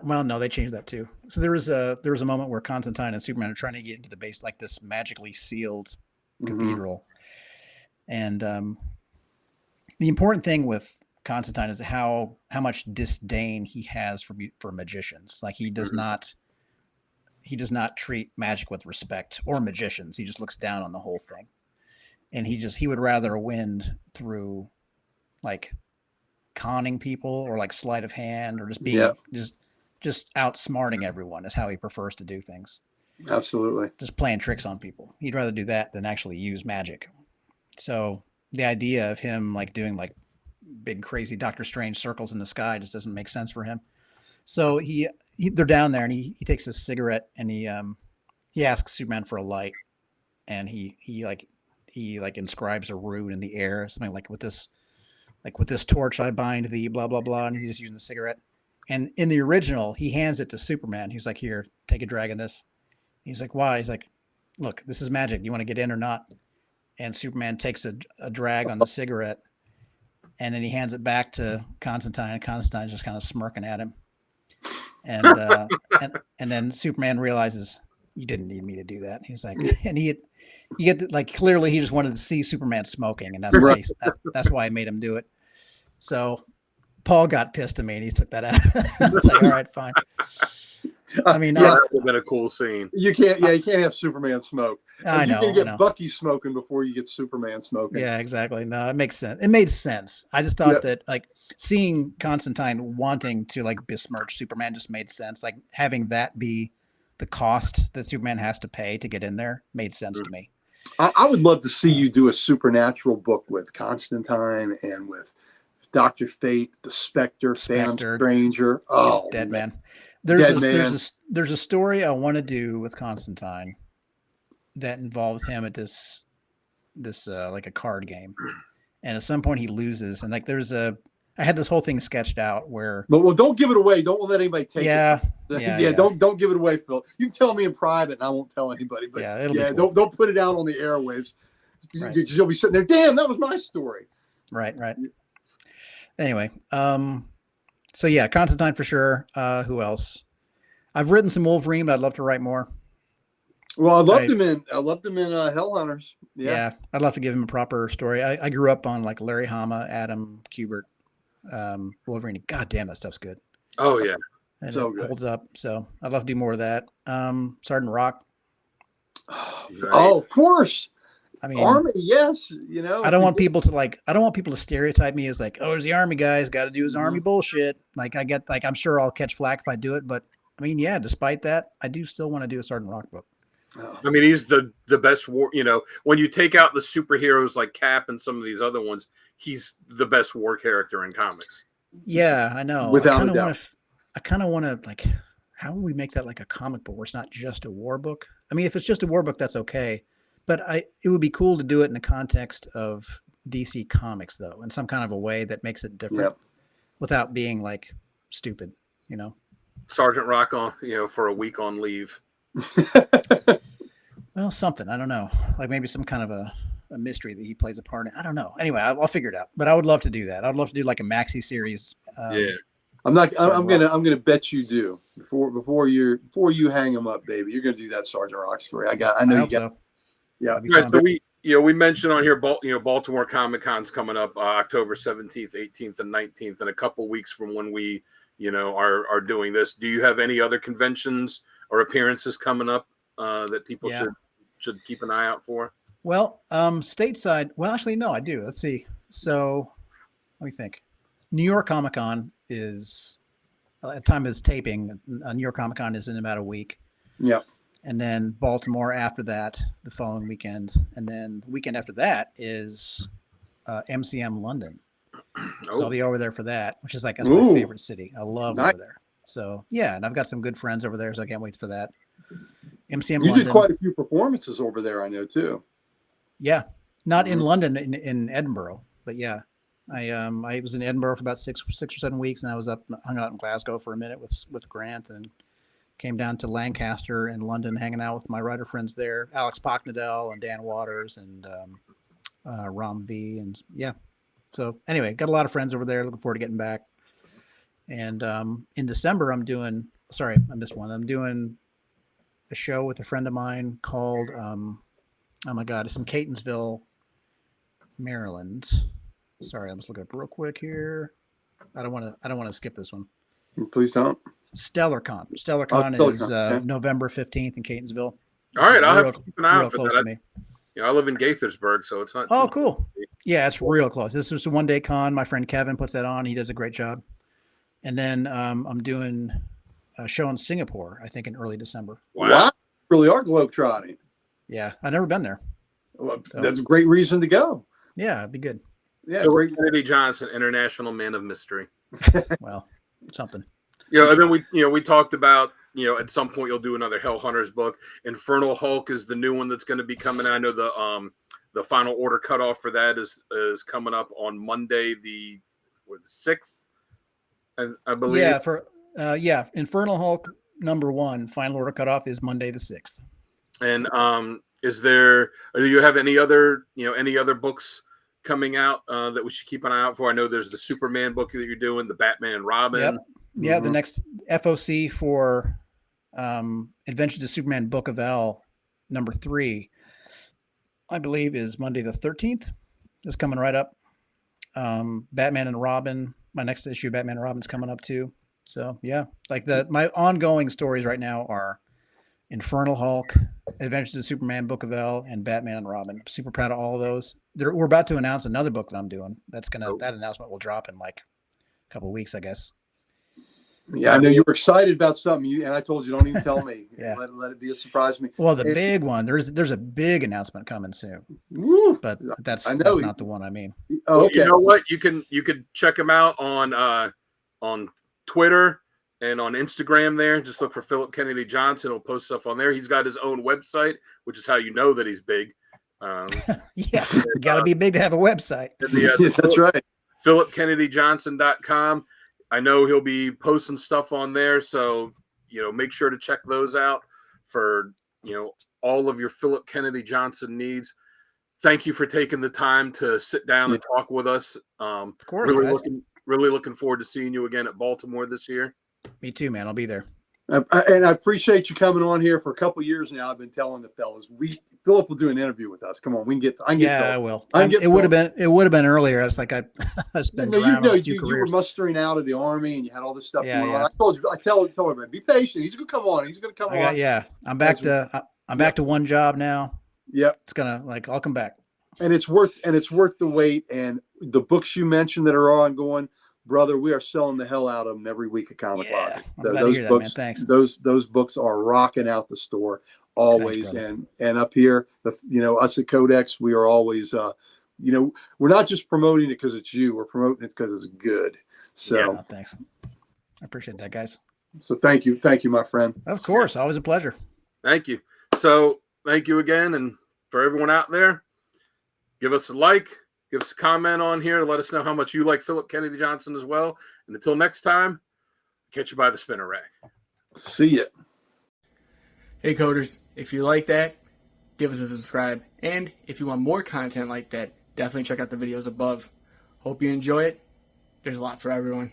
well, no, they changed that too. So there was a moment where Constantine and Superman are trying to get into the base, like this magically sealed cathedral. And the important thing with Constantine is how much disdain he has for magicians. Like he does not treat magic with respect or magicians. He just looks down on the whole thing. And he would rather win through like conning people or like sleight of hand or just being just just outsmarting everyone is how he prefers to do things. Absolutely. Just playing tricks on people. He'd rather do that than actually use magic. So the idea of him like doing like big crazy Doctor Strange circles in the sky just doesn't make sense for him. So they're down there and he takes a cigarette and he asks Superman for a light, and he inscribes a rune in the air, something like with this torch I bind thee, blah blah blah, and he's just using the cigarette. And in the original, he hands it to Superman. He's like, "Here, take a drag of this." He's like, "Why?" He's like, "Look, this is magic. Do you want to get in or not?" And Superman takes a drag on the cigarette, and then he hands it back to Constantine. And Constantine's just kind of smirking at him. And and then Superman realizes, "You didn't need me to do that." He's like, and you get like clearly he just wanted to see Superman smoking, and that's why I made him do it. So Paul got pissed at me, and he took that out. I was like, "All right, fine." I mean, that would have been a cool scene. You can't have Superman smoke. I know. You can get Bucky smoking before you get Superman smoking. Yeah, exactly. No, it makes sense. It made sense. I just thought that like seeing Constantine wanting to like besmirch Superman just made sense. Like having that be the cost that Superman has to pay to get in there made sense to me. I would love to see you do a supernatural book with Constantine and with Dr. Fate, the Spectre, Phantom Stranger. Oh, Dead Man. There's a story I want to do with Constantine that involves him at this like a card game, and at some point he loses, and like I had this whole thing sketched out where. But well, don't give it away. Don't let anybody take it. Yeah. Don't give it away, Phil. You can tell me in private, and I won't tell anybody. But it'll be cool. don't put it out on the airwaves. Right. You'll be sitting there. Damn, that was my story. Right. Anyway, so yeah, Constantine for sure. Who else? I've written some Wolverine, but I'd love to write more. Well, I loved him in Hellhunters. Yeah, I'd love to give him a proper story. I grew up on like Larry Hama, Adam Kubert, Wolverine. God damn, that stuff's good. Oh yeah, and so it holds up. So I'd love to do more of that. Sergeant Rock. Oh, of course. I mean, Army, yes. You know, I don't want people to stereotype me as like, oh, there's the Army guy's got to do his Army bullshit. Like I'm sure I'll catch flack if I do it, but I mean, yeah. Despite that, I do still want to do a Sergeant Rock book. I mean, he's the best war. You know, when you take out the superheroes like Cap and some of these other ones, he's the best war character in comics. Yeah, I know. Without a doubt. I kind of want to like, how will we make that like a comic book where it's not just a war book? I mean, if it's just a war book, that's okay. But it would be cool to do it in the context of DC Comics, though, in some kind of a way that makes it different, without being like stupid, you know. Sergeant Rock for a week on leave. Well, something, I don't know, like maybe some kind of a mystery that he plays a part in. I don't know. Anyway, I'll figure it out. But I would love to do that. I'd love to do like a maxi series. I'm gonna bet you do before you hang him up, baby. You're gonna do that Sergeant Rock story. I know you got. So. Yeah. Right, so we mentioned on here, Baltimore Comic Con's coming up October 17th, 18th, and 19th, in a couple weeks from when we are doing this. Do you have any other conventions or appearances coming up that people should keep an eye out for? Well, stateside. Well, actually, no, I do. Let's see. So, let me think. New York Comic Con is at the time of this taping. New York Comic Con is in about a week. Yeah. And then Baltimore after that, the following weekend, and then the weekend after that is MCM London. So I'll be over there for that, which is like that's my favorite city. I love over there. So yeah, and I've got some good friends over there, so I can't wait for that. MCM you London. Did quite a few performances over there, I know too. Yeah, not in London, in Edinburgh, but yeah, I was in Edinburgh for about six or 7 weeks, and I was hung out in Glasgow for a minute with Grant, and came down to Lancaster and London, hanging out with my writer friends there, Alex Pocknadell and Dan Waters and Ram V, and yeah. So anyway, got a lot of friends over there. Looking forward to getting back. And in December, I missed one. I'm doing a show with a friend of mine called oh my God, it's in Catonsville, Maryland. Sorry, I'm just looking up real quick here. I don't want to skip this one. Please don't. StellarCon. StellarCon is November 15th in Catonsville. All right, I'll have to keep an eye out for that. I live in Gaithersburg, so it's not. Oh, cool. Yeah, it's real close. This is a one-day con. My friend Kevin puts that on. He does a great job. And then I'm doing show in Singapore, I think in early December. Wow. Really are globetrotting. Yeah, I've never been there. Well, that's a great reason to go. Yeah, it'd be good. Yeah, Phillip Kennedy Johnson, international man of mystery. Well, something. And then we talked about, at some point you'll do another Hellhunters book. Infernal Hulk is the new one that's going to be coming. I know the final order cutoff for that is coming up on Monday, the 6th, I believe. Yeah, Infernal Hulk #1 final order cutoff is Monday the 6th. And do you have any other books coming out that we should keep an eye out for? I know there's the Superman book that you're doing, the Batman and Robin. Yep. Yeah, the next FOC for Adventures of Superman Book of L #3, I believe, is Monday the 13th. It's coming right up. Batman and Robin, my next issue of Batman and Robin is coming up too. So yeah, like my ongoing stories right now are Infernal Hulk, Adventures of Superman Book of L, and Batman and Robin. I'm super proud of all of those. We're about to announce another book that I'm doing. That announcement will drop in like a couple of weeks, I guess. Yeah, I know you were excited about something, and I told you don't even tell me. Yeah, let it be a surprise to me. Well, the big one, there's a big announcement coming soon, but that's not the one I mean. Oh, okay. You know what? You could check him out on Twitter and on Instagram. There, just look for Phillip Kennedy Johnson. He'll post stuff on there. He's got his own website, which is how you know that he's big. Yeah, you got to be big to have a website. That's right. PhillipKennedyJohnson.com. I know he'll be posting stuff on there, so make sure to check those out for all of your Phillip Kennedy Johnson needs. Thank you for taking the time to sit down and talk with us. Of course, really looking forward to seeing you again at Baltimore this year. Me too, man. I'll be there. And I appreciate you coming on here for a couple of years now. I've been telling the fellas, Phillip will do an interview with us. Come on, we can get. I will. It would have been earlier. It's like I've been you were mustering out of the Army and you had all this stuff going on. I told you. I tell everybody, be patient. He's gonna come on. He's gonna come on. Yeah, I'm back to one job now. Yep. It's gonna I'll come back. And it's worth the wait. And the books you mentioned that are ongoing, brother, we are selling the hell out of them every week at Comic Logic. Those books, that, man. Thanks. Those books are rocking out the store always. Thanks, and up here, us at Codex, we are always, we're not just promoting it because it's you. We're promoting it because it's good. So thanks. I appreciate that, guys. So thank you, my friend. Of course, always a pleasure. Thank you. So thank you again, and for everyone out there, give us a like. Give us a comment on here to let us know how much you like Phillip Kennedy Johnson as well. And until next time, catch you by the spinner rack. See ya. Hey coders, if you like that, give us a subscribe. And if you want more content like that, definitely check out the videos above. Hope you enjoy it. There's a lot for everyone.